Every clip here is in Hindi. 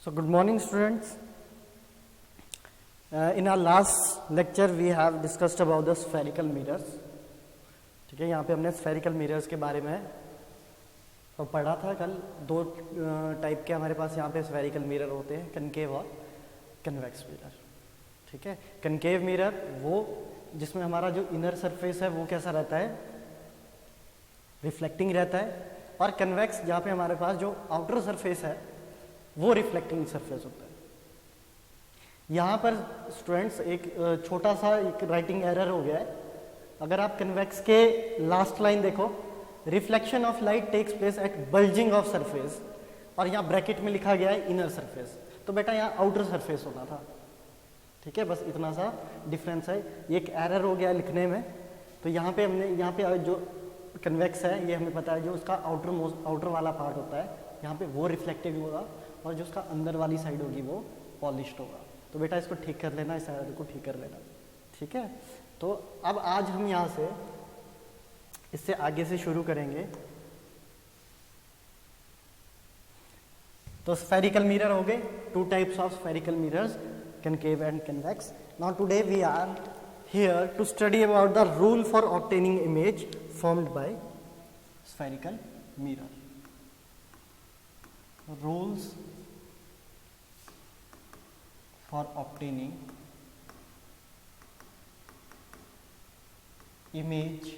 So good morning students. In our last lecture we have discussed about the spherical mirrors. ठीक है, यहाँ पे हमने spherical mirrors के बारे में तो पढ़ा था कल। दो टाइप के हमारे पास यहाँ पे spherical mirror होते हैं, concave और convex mirror। ठीक है, concave mirror वो जिसमें हमारा जो inner surface है वो कैसा रहता है, रिफ्लेक्टिंग रहता है, और कन्वेक्स जहाँ पे हमारे पास जो आउटर सरफेस है वो रिफ्लेक्टिंग सरफेस होता है। यहाँ पर स्टूडेंट्स एक छोटा सा एक राइटिंग एरर हो गया है। अगर आप कन्वेक्स के लास्ट लाइन देखो, reflection of light takes place at bulging of surface, और यहाँ ब्रैकेट में लिखा गया है इनर सरफेस, तो बेटा यहाँ आउटर सरफेस होना था। ठीक है, बस इतना सा डिफरेंस है, ये एक एरर हो गया लिखने में। तो यहाँ पे हमने यहाँ पे जो कन्वेक्स है ये हमें पता है, जो उसका आउटर वाला पार्ट होता है यहाँ पे वो रिफ्लेक्टिव होगा, और जो उसका अंदर वाली साइड होगी वो पॉलिश्ड होगा। तो बेटा इसको ठीक कर लेना, इस एरर को ठीक कर लेना। ठीक है, तो अब आज हम यहाँ से इससे आगे से शुरू करेंगे। तो स्फेरिकल मिरर हो गए, two types of spherical mirrors, concave and convex. Now today we are here to study about the rule for obtaining image formed by spherical mirror. Rules for obtaining image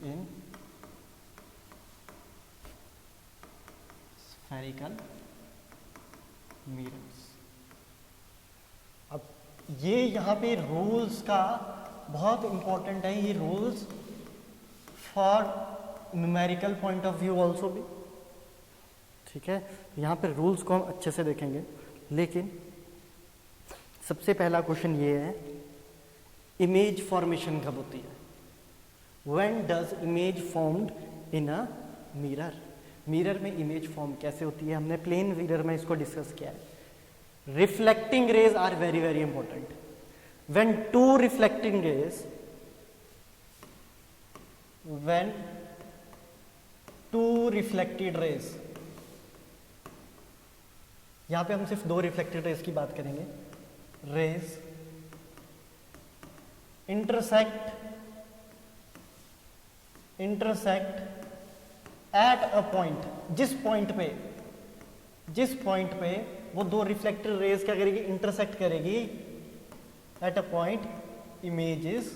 in spherical mirrors। अब ये यहाँ पे रूल्स का बहुत इंपॉर्टेंट है, ये rules for numerical point of view also भी। ठीक है, यहाँ पे रूल्स को हम अच्छे से देखेंगे, लेकिन सबसे पहला क्वेश्चन ये है, इमेज फॉर्मेशन कब होती है? When does image formed in a mirror? Mirror में इमेज फॉर्म कैसे होती है? हमने प्लेन मिरर में इसको डिस्कस किया है। Reflecting rays are very very important. When two reflecting rays, when two reflected rays, यहां पे हम सिर्फ दो रिफ्लेक्टेड रेज की बात करेंगे, rays intersect at a point, जिस पॉइंट पे वो दो रिफ्लेक्टेड रेज क्या करेगी, इंटरसेक्ट करेगी एट a point, image is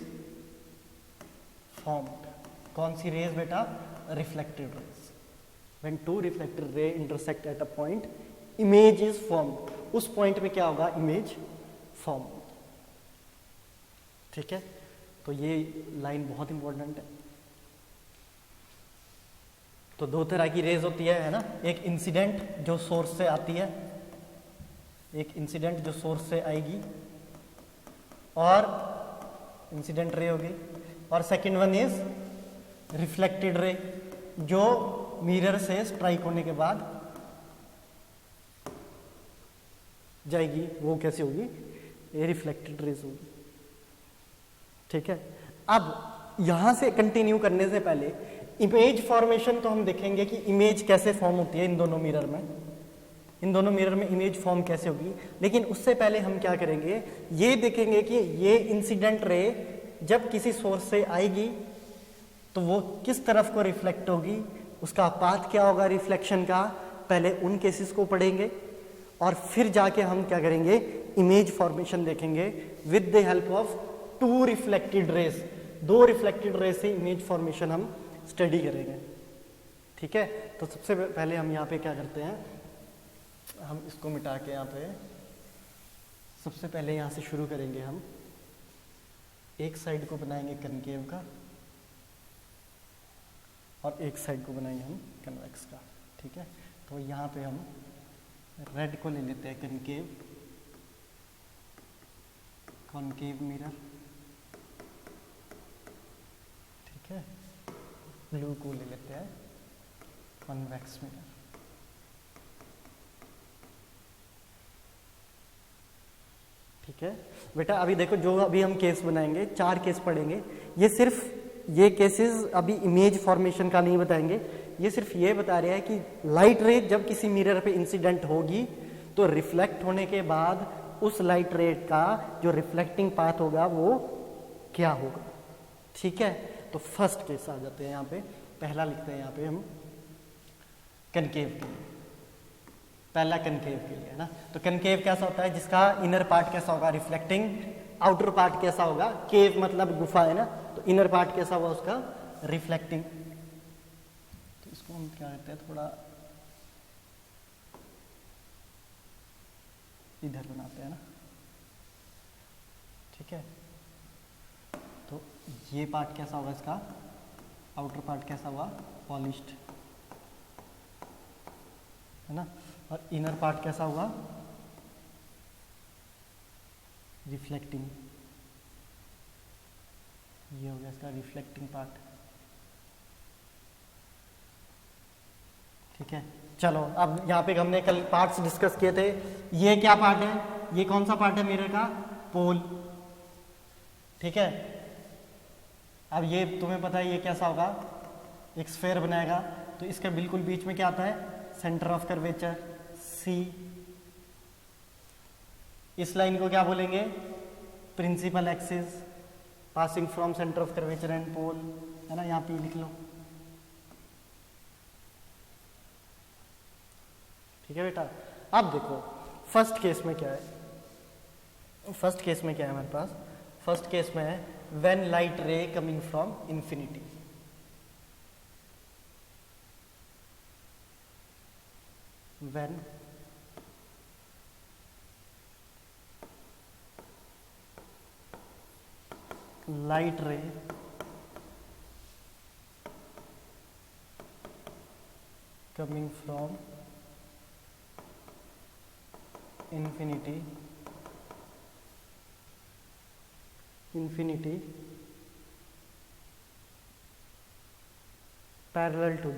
formed. कौन सी रेज बेटा? Reflected rays. When two reflected ray intersect at a point, image is formed. उस पॉइंट पे क्या होगा? Image form. ठीक है, तो ये लाइन बहुत इंपॉर्टेंट है। तो दो तरह की रेज होती है ना, एक इंसिडेंट जो सोर्स से आती है, एक इंसिडेंट जो सोर्स से आएगी और इंसिडेंट रे होगी, और second one is reflected ray, जो मिरर से स्ट्राइक होने के बाद जाएगी, वो कैसे होगी? ये रिफ्लेक्टेड रेज होगी। ठीक है, अब यहां से कंटिन्यू करने से पहले इमेज फॉर्मेशन तो हम देखेंगे कि इमेज कैसे फॉर्म होती है इन दोनों मिरर में इमेज फॉर्म कैसे होगी। लेकिन उससे पहले हम क्या करेंगे, ये देखेंगे कि ये इंसिडेंट रे जब किसी सोर्स से आएगी तो वो किस तरफ को रिफ्लेक्ट होगी, उसका पाथ क्या होगा रिफ्लेक्शन का। पहले उन केसेस को पढ़ेंगे और फिर जाके हम क्या करेंगे, इमेज फॉर्मेशन देखेंगे with the help of two reflected rays. दो रिफ्लेक्टेड रेज से इमेज फॉर्मेशन हम स्टडी करेंगे। ठीक है, तो सबसे पहले हम यहाँ पे क्या करते हैं, हम इसको मिटा के यहाँ पे सबसे पहले यहाँ से शुरू करेंगे। हम एक साइड को बनाएंगे कनकेव का और एक साइड को बनाएंगे हम कन्वेक्स का। ठीक है, तो यहाँ पे हम रेड को ले लेते हैं कॉनकेव मिरर। ठीक है, ब्लू को ले लेते हैं कॉन्वेक्स मिरर। ठीक ठीक है बेटा, अभी देखो जो अभी हम केस बनाएंगे, 4 केस पढ़ेंगे, ये सिर्फ ये केसेस अभी इमेज फॉर्मेशन का नहीं बताएंगे, ये सिर्फ ये बता रहे हैं कि लाइट रे जब किसी मिरर पे इंसिडेंट होगी तो रिफ्लेक्ट होने के बाद उस लाइट रे का जो रिफ्लेक्टिंग पाथ होगा वो क्या होगा। ठीक है, तो फर्स्ट केस आ जाते हैं यहाँ पे, पहला लिखते हैं यहाँ पे हम कनकेव के लिए, पहला कनकेव के लिए है ना। तो कनकेव कैसा होता है, जिसका इनर पार्ट कैसा होगा रिफ्लेक्टिंग, आउटर पार्ट कैसा होगा, केव मतलब गुफा है ना, तो इनर पार्ट कैसा होगा उसका रिफ्लेक्टिंग। तो इसको हम क्या करते हैं, थोड़ा इधर बनाते हैं ना। ठीक है, तो ये पार्ट कैसा होगा इसका, आउटर पार्ट कैसा हुआ पॉलिश्ड है ना, और इनर पार्ट कैसा हुआ रिफ्लेक्टिंग। ये हो गया इसका रिफ्लेक्टिंग पार्ट। ठीक है, चलो अब यहाँ पे हमने कल पार्ट्स डिस्कस किए थे, ये क्या पार्ट है, ये कौन सा पार्ट है मिरर का, पोल। ठीक है, अब ये तुम्हें पता है ये कैसा होगा, एक स्फेयर बनाएगा, तो इसके बिल्कुल बीच में क्या आता है, सेंटर ऑफ कर्वेचर सी। इस लाइन को क्या बोलेंगे, principal axis passing from centre of curvature and pole, है ना, यहाँ पे लिख लो। ठीक है बेटा, अब देखो फर्स्ट केस में क्या है, फर्स्ट केस में क्या है हमारे पास, फर्स्ट केस में है when light ray coming from infinity. when light ray coming from infinity parallel to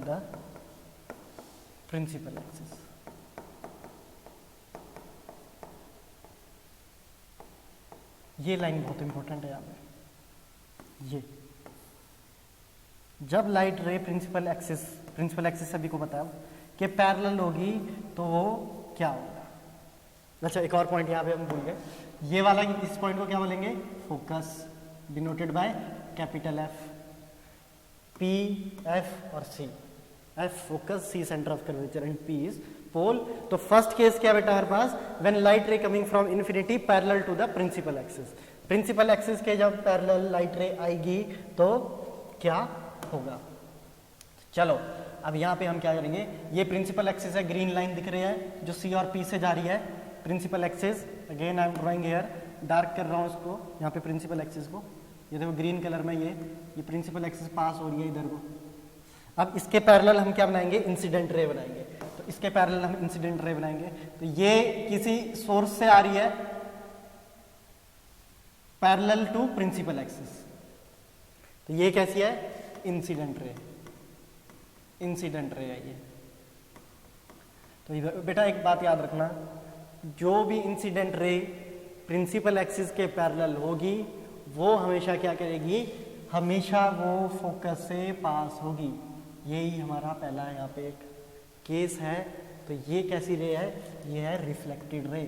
the principal axis। ये लाइन बहुत इंपॉर्टेंट है यहाँ पे। ये जब लाइट रे प्रिंसिपल एक्सिस सभी को पता है कि पैरेलल होगी तो वो क्या होगा। अच्छा, एक और पॉइंट यहाँ पे हम भूल गए, ये वाला, इस पॉइंट को क्या बोलेंगे, focus, denoted by capital F, P F और C. F focus, C centre of curvature and P is pole. तो फर्स्ट केस क्या बेटा हमारे पास, when light ray coming from infinity parallel to the principal axis. Principal axis के जब पैरेलल लाइट रे आएगी तो क्या होगा। चलो अब यहाँ पे हम क्या करेंगे, ये प्रिंसिपल एक्सिस है, ग्रीन लाइन दिख रही है जो सी और पी से जा रही है, principal axis. Again I am drawing here, dark कर रहा हूँ इसको यहाँ पे प्रिंसिपल एक्सिस को, ये देखो ग्रीन कलर में ये प्रिंसिपल एक्सिस पास हो रही है इधर को। अब इसके पैरेलल हम क्या बनाएंगे, इंसिडेंट रे बनाएंगे। तो इसके पैरेलल हम इंसिडेंट रे बनाएंगे, तो ये किसी सोर्स से आ रही है पैरेलल टू प्रिंसिपल एक्सिस, तो ये कैसी है, इंसिडेंट रे है ये। तो बेटा एक बात याद रखना, जो भी इंसिडेंट रे प्रिंसिपल एक्सिस के पैरेलल होगी वो हमेशा क्या करेगी, हमेशा वो फोकस से पास होगी। यही हमारा पहला यहाँ पे एक केस है। तो ये कैसी रे है, ये है रिफ्लेक्टेड रे।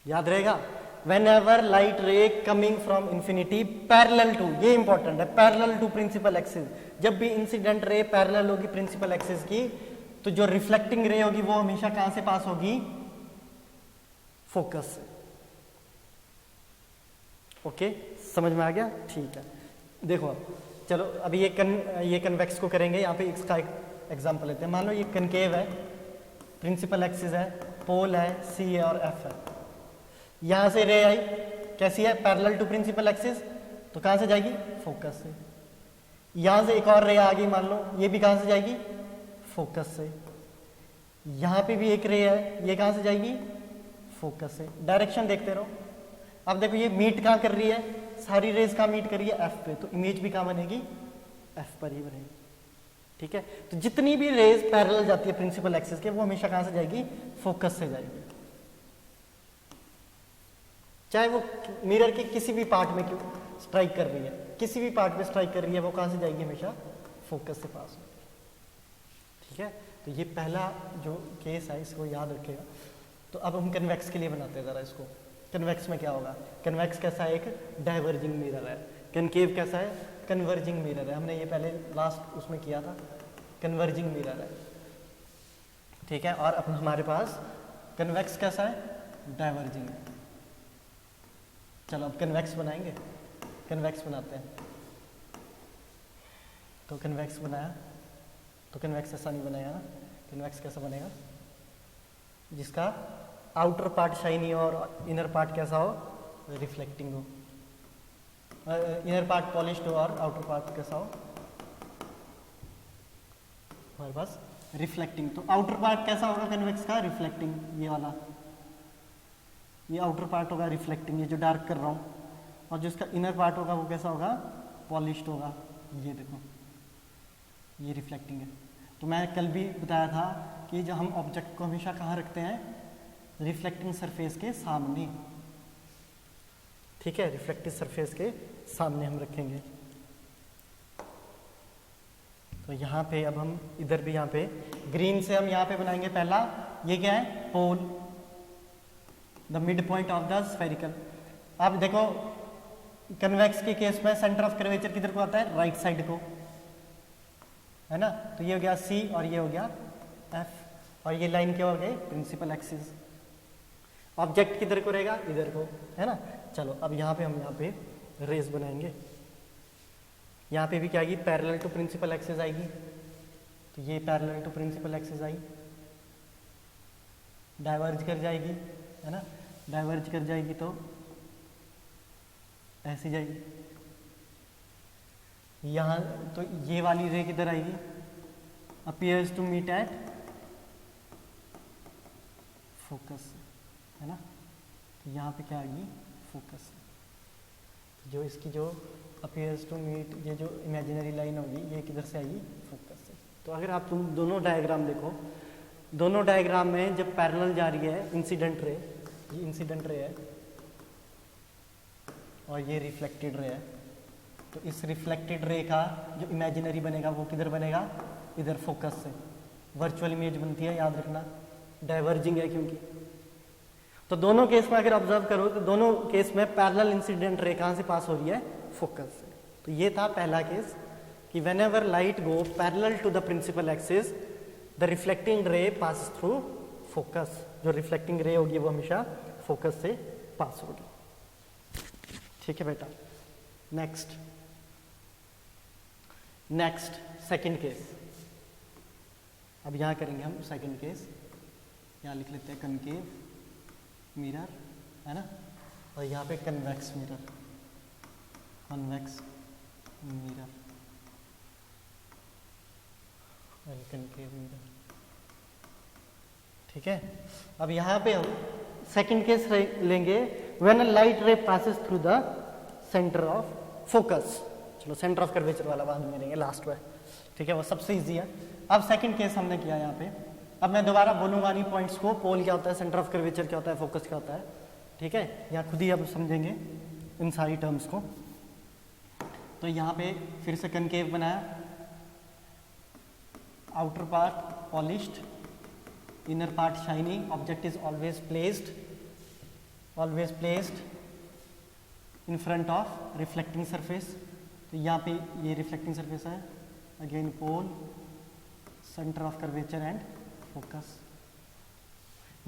याद रहेगा, whenever light ray coming from infinity parallel to, ये इंपॉर्टेंट है, parallel to principal axis। जब भी इंसिडेंट रे पैरेलल होगी प्रिंसिपल एक्सिस की, तो जो रिफ्लेक्टिंग रे होगी वो हमेशा कहां से पास होगी, फोकस से। ओके, समझ में आ गया, ठीक है। देखो चलो अभी ये कन्वेक्स को करेंगे, यहाँ पे इसका एग्जांपल लेते हैं। मान लो ये कनकेव है, प्रिंसिपल एक्सिस है, पोल है, सी है और एफ है। यहां से रे आई कैसी है, पैरेलल टू प्रिंसिपल एक्सिस, तो कहां से जाएगी, फोकस से। यहां से एक और रे आ गई, मान लो ये भी कहां से जाएगी, फोकस से। यहां पे भी एक रे है, ये कहां से जाएगी, फोकस से। डायरेक्शन देखते रहो। अब देखो ये मीट कहां कर रही है, सारी रेज कहां मीट कर रही है, एफ पे, तो इमेज भी कहां बनेगी, एफ पर ही बनेगी। ठीक है, तो जितनी भी रेज पैरेलल जाती है प्रिंसिपल एक्सिस के, वो हमेशा कहां से जाएगी? फोकस से जाएगी। चाहे वो मिरर के किसी भी पार्ट में क्यों स्ट्राइक कर रही है, किसी भी पार्ट में स्ट्राइक कर रही है, वो कहां से जाएगी? हमेशा फोकस से पास होगी। ठीक है, तो ये पहला जो केस है इसको याद रखिएगा। तो अब हम कन्वेक्स के लिए बनाते हैं जरा इसको। कन्वेक्स में क्या होगा? कन्वेक्स कैसा है? एक डाइवर्जिंग मिरर है। कनकेव कैसा है? कन्वर्जिंग मिरर है। हमने ये पहले लास्ट उसमें किया था, कन्वर्जिंग मिरर है। ठीक है, और अब हमारे पास कन्वेक्स कैसा है? डाइवर्जिंग है। चलो अब कन्वेक्स बनाएंगे, कन्वेक्स बनाते हैं। तो कन्वेक्स बनाया, तो कन्वेक्स ऐसा नहीं बनाया ना। कन्वेक्स कैसा बनेगा? जिसका आउटर पार्ट शाइनी और इनर पार्ट कैसा हो? रिफ्लेक्टिंग हो। इनर पार्ट पॉलिश्ड हो और आउटर पार्ट कैसा हो? हमारे पास रिफ्लेक्टिंग। तो आउटर पार्ट कैसा होगा कन्वेक्स का? रिफ्लेक्टिंग, ये वाला, ये आउटर पार्ट होगा रिफ्लेक्टिंग, ये जो डार्क कर रहा हूँ। और जो इसका इनर पार्ट होगा वो कैसा होगा? पॉलिश्ड होगा। ये देखो, ये रिफ्लेक्टिंग है। तो मैं कल भी बताया था कि जब हम ऑब्जेक्ट को हमेशा कहाँ रखते हैं? रिफ्लेक्टिंग सरफेस के सामने। ठीक है, रिफ्लेक्टिव सरफेस के सामने हम रखेंगे। तो यहाँ पे अब हम इधर भी यहाँ पे ग्रीन से हम यहाँ पे बनाएंगे। पहला ये क्या है? Pole, the mid point of the spherical. अब देखो कन्वेक्स के केस में सेंटर ऑफ कर्वेचर किधर को आता है? राइट साइड को, है ना। तो ये हो गया सी और ये हो गया एफ, और ये लाइन क्या हो गई? Principal axis. ऑब्जेक्ट किधर को रहेगा? इधर को, है ना। चलो अब यहाँ पे हम यहाँ पे रेस बनाएंगे। यहाँ पे भी क्या आएगी? पैरेलल टू प्रिंसिपल एक्सिस आएगी। तो ये पैरेलल टू प्रिंसिपल एक्सिस आई, डाइवर्ज कर जाएगी, है ना। डाइवर्ज कर जाएगी तो ऐसी जाएगी। यहाँ तो ये वाली रे किधर आएगी? Appears to meet at focus, है ना। तो यहाँ पे क्या आएगी? फोकस। जो इसकी जो अपीयर्स टू मीट, ये जो इमेजिनरी लाइन होगी, ये किधर से आएगी? फोकस से। तो अगर आप तुम दोनों डायग्राम देखो, दोनों डायग्राम में जब पैरेलल जा रही है इंसिडेंट रे, ये इंसिडेंट रे है और ये रिफ्लेक्टेड रे है, तो इस रिफ्लेक्टेड रे का जो इमेजिनरी बनेगा वो किधर बनेगा? इधर फोकस से। वर्चुअल इमेज बनती है, याद रखना, डाइवर्जिंग है क्योंकि। तो दोनों केस में अगर ऑब्जर्व करो तो दोनों केस में पैरेलल इंसिडेंट रे कहाँ से पास हो रही है? फोकस से। तो ये था पहला केस कि whenever light go parallel to the principal axis the reflecting ray pass through focus. जो रिफ्लेक्टिंग रे होगी वो हमेशा फोकस से पास होगी। ठीक है बेटा। Next second case. अब यहां करेंगे हम सेकंड केस। यहां लिख लेते हैं कनकेव मिरर, है ना, और यहाँ पे कन्वेक्स मिरर, कन्वेक्स मिरर और कनकेव मिरर। ठीक है। अब यहाँ पे हम सेकंड केस लेंगे, when a light ray passes through the centre of focus. चलो सेंटर ऑफ कर्वेचर वाला बाद में लेंगे लास्ट में। ठीक है, वो सबसे इजी है। अब सेकंड केस हमने किया यहाँ पे। अब मैं दोबारा बोलूंगा नहीं पॉइंट्स को, पोल क्या होता है, सेंटर ऑफ कर्वेचर क्या होता है, फोकस क्या होता है। ठीक है, यहाँ खुद ही अब समझेंगे इन सारी टर्म्स को। तो यहाँ पे फिर से कनकेव बनाया, outer part polished, inner part shining, object is always placed in front of reflecting surface. तो यहाँ पे ये रिफ्लेक्टिंग सरफेस है, again pole, centre of curvature and focus.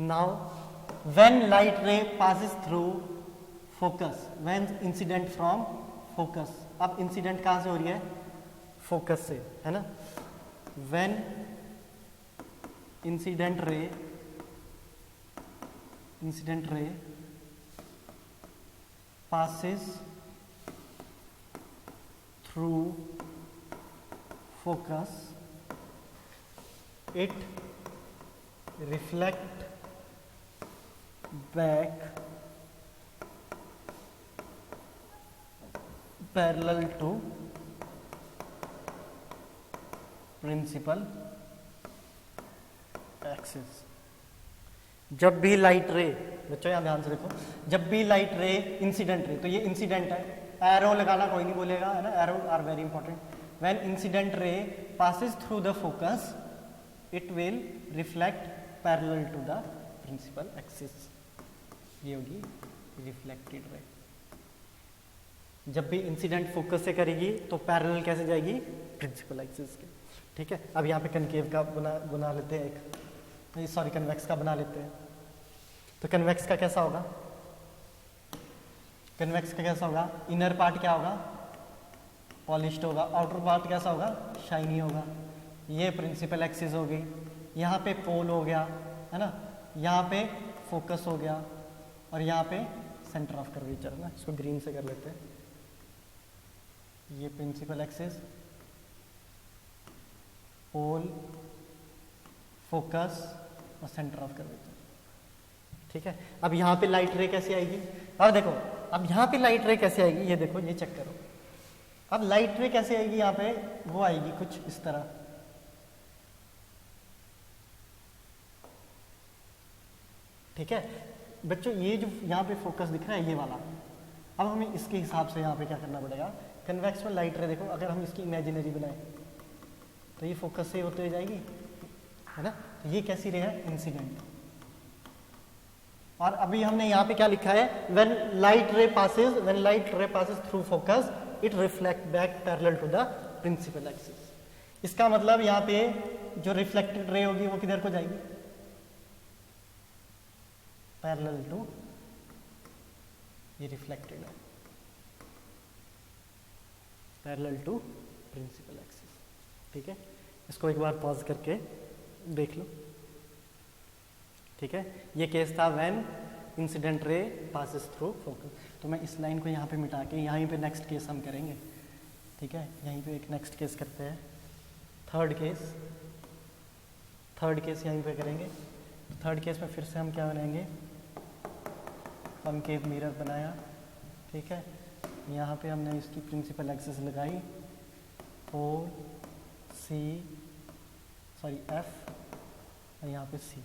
Now when light ray passes through focus, when incident from focus, अब इंसिडेंट कहाँ से हो रही है? फोकस से, है ना। when incident ray passes through focus, it reflect back parallel to principal axis. जब भी लाइट रे, बच्चों यहाँ ध्यान से देखो, जब भी लाइट रे इंसिडेंट रे, तो ये इंसिडेंट है, एरो लगाना कोई नहीं बोलेगा, है ना, arrow are very important. When incident ray passes through the focus it will reflect parallel to the principal axis, ये होगी रिफ्लेक्टेड रे। जब भी इंसिडेंट फोकस से करेगी तो पैरेलल कैसे जाएगी, प्रिंसिपल एक्सिस के। ठीक है, अब यहाँ पे कनकेव का बना लेते हैं एक, सॉरी कन्वेक्स का बना लेते हैं। तो कन्वेक्स का कैसा होगा, कन्वेक्स का कैसा होगा, इनर पार्ट क्या होगा, पॉलिश्ड होगा, आउटर पार्ट कैसा होगा, शाइनी होगा। ये प्रिंसिपल एक्सिस हो गई, यहाँ पे पोल हो गया, है ना, यहाँ पे फोकस हो गया, और यहाँ पे सेंटर ऑफ कर्वेचर है ना, इसको ग्रीन से कर लेते हैं। ये प्रिंसिपल एक्सिस, पोल, फोकस और सेंटर ऑफ कर्वेचर। ठीक है, अब यहाँ पे लाइट रे कैसे आएगी, अब देखो, अब यहाँ पे लाइट रे कैसे आएगी, ये देखो, ये चेक करो। अब लाइट रे कैसे आएगी, यहाँ पे वो आएगी कुछ इस तरह, ठीक है बच्चों। ये जो यहाँ पे फोकस दिख रहा है ये वाला, अब हमें इसके हिसाब से यहाँ पे क्या करना पड़ेगा, कन्वेक्स में लाइट रे देखो, अगर हम इसकी इमेजिनरी बनाए तो ये फोकस से होते जाएगी, है ना, तो ये कैसी रे है, इंसिडेंट। और अभी हमने यहाँ पे क्या लिखा है, when light ray passes through focus it reflect back parallel to the principal axis. इसका मतलब यहाँ पे जो रिफ्लेक्टेड रे होगी वो किधर को जाएगी, पैरेलल टू, ये रिफ्लेक्टेड है, पैरेलल टू प्रिंसिपल एक्सिस। ठीक है, इसको एक बार पॉज करके देख लो। ठीक है, ये केस था व्हेन इंसिडेंट रे पासेस थ्रू फोकस। तो मैं इस लाइन को यहाँ पे मिटा के यहीं पे नेक्स्ट केस हम करेंगे। ठीक है, यहीं पे एक नेक्स्ट केस करते हैं, थर्ड केस यहीं पे करेंगे। तो थर्ड केस में फिर से हम क्या बनाएंगे, कॉनकेव मिरर बनाया। ठीक है, यहाँ पे हमने इसकी प्रिंसिपल एक्सिस लगाई, पोल एफ और यहाँ पे सी।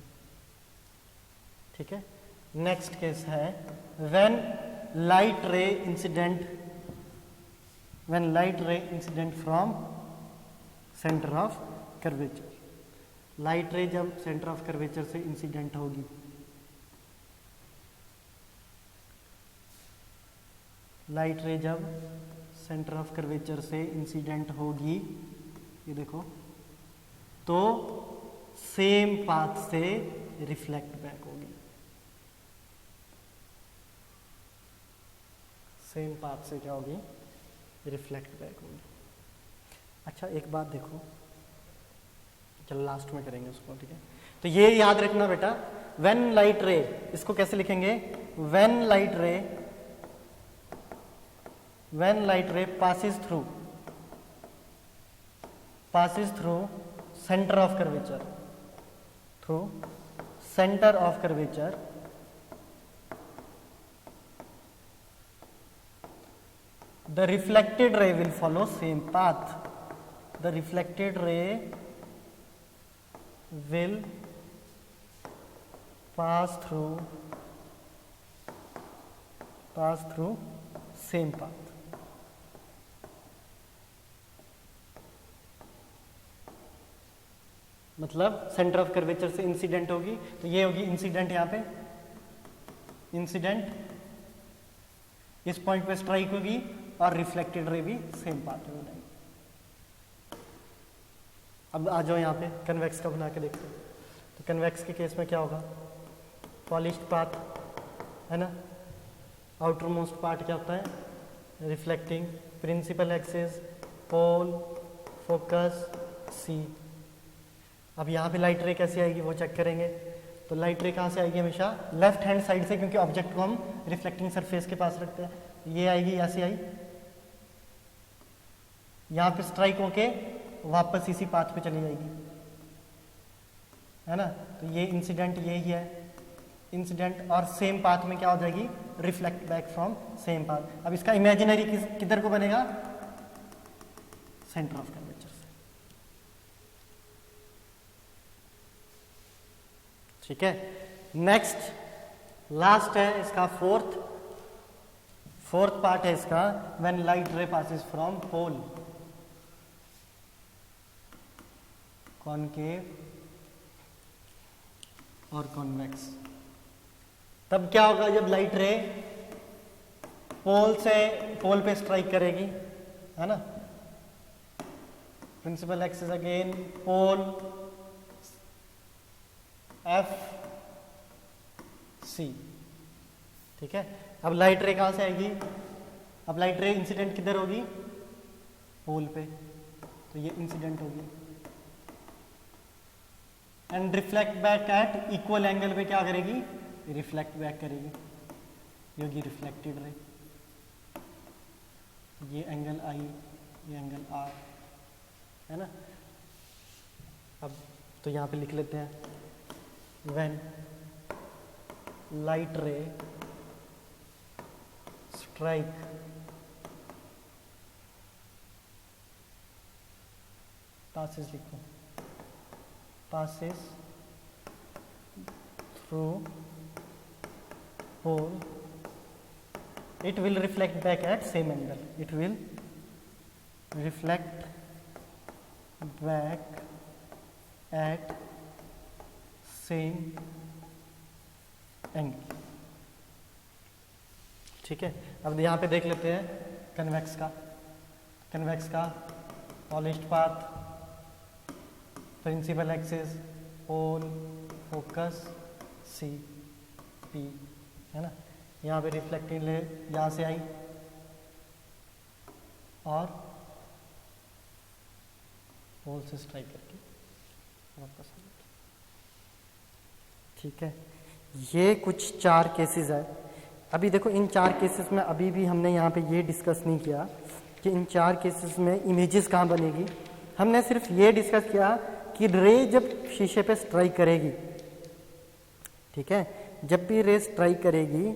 ठीक है, नेक्स्ट केस है when light ray incident from centre of curvature. Light रे जब सेंटर ऑफ कर्वेचर से इंसिडेंट होगी, लाइट रे जब सेंटर ऑफ कर्वेचर से इंसिडेंट होगी, ये देखो, तो सेम पाथ से रिफ्लेक्ट बैक होगी, सेम पाथ से क्या होगी, रिफ्लेक्ट बैक होगी। अच्छा एक बात देखो, चलो लास्ट में करेंगे उसको। ठीक है, तो ये याद रखना बेटा, व्हेन लाइट रे, इसको कैसे लिखेंगे, व्हेन लाइट रे passes through center of curvature, the reflected ray will follow same path. The reflected ray will pass through same path. मतलब सेंटर ऑफ कर्वेचर से इंसिडेंट होगी, तो ये होगी इंसिडेंट, यहाँ पे इंसिडेंट इस पॉइंट पे स्ट्राइक होगी, और रिफ्लेक्टेड रे भी सेम पाथ में बनाएगी। अब आ जाओ यहाँ पे कन्वेक्स का बना के देखते हैं। तो कन्वेक्स के केस में क्या होगा, पॉलिश्ड पाथ है ना, आउटर मोस्ट पार्ट क्या होता है, reflecting, principal axis, pole, focus, सी। अब यहाँ पे लाइट रे कैसे आएगी वो चेक करेंगे। तो लाइट रे कहाँ से आएगी, हमेशा लेफ्ट हैंड साइड से, क्योंकि ऑब्जेक्ट को हम रिफ्लेक्टिंग सरफेस के पास रखते हैं। ये आएगी, यहाँ से आई, यहाँ पे स्ट्राइक होके वापस इसी पाथ पे चली जाएगी, है ना। तो ये इंसिडेंट यही है, इंसिडेंट, और सेम पाथ में क्या हो जाएगी, reflect back from same path. अब इसका इमेजिनरी किधर को बनेगा, सेंटर ऑफ कर्वेचर से। ठीक है। नेक्स्ट लास्ट है इसका फोर्थ पार्ट है इसका, when light ray passes from pole concave और कॉन्वेक्स। तब क्या होगा जब लाइट रे पोल पे स्ट्राइक करेगी, है ना। प्रिंसिपल एक्सिस अगेन पोल एफ सी, ठीक है। अब लाइट रे कहां से आएगी, अब लाइट रे इंसिडेंट किधर होगी, पोल पे, तो ये इंसिडेंट होगी and reflect back at equal angle पे क्या करेगी, रिफ्लेक्ट बैक करेगी, ये होगी रिफ्लेक्टेड रे। ये एंगल आई, ये एंगल आर, है ना। अब तो यहां पे लिख लेते हैं, व्हेन लाइट रे स्ट्राइक passes लिखो, passes through hole, it will reflect back at same angle, it will reflect back at same angle, ठीक है। अब यहाँ पे देख लेते हैं कन्वेक्स का polished path, principal axis, pole, focus, सी, पी, है ना। यहाँ पे रिफ्लेक्टिंग ले यहाँ से आई और पोल से स्ट्राइक करके वापस आ गई, ठीक है। ये कुछ 4 केसेस है। अभी देखो इन 4 केसेस में अभी भी हमने यहाँ पे ये डिस्कस नहीं किया कि इन 4 केसेस में इमेजेस कहाँ बनेगी। हमने सिर्फ ये डिस्कस किया कि रे जब शीशे पे स्ट्राइक करेगी, ठीक है, जब भी रे स्ट्राइक करेगी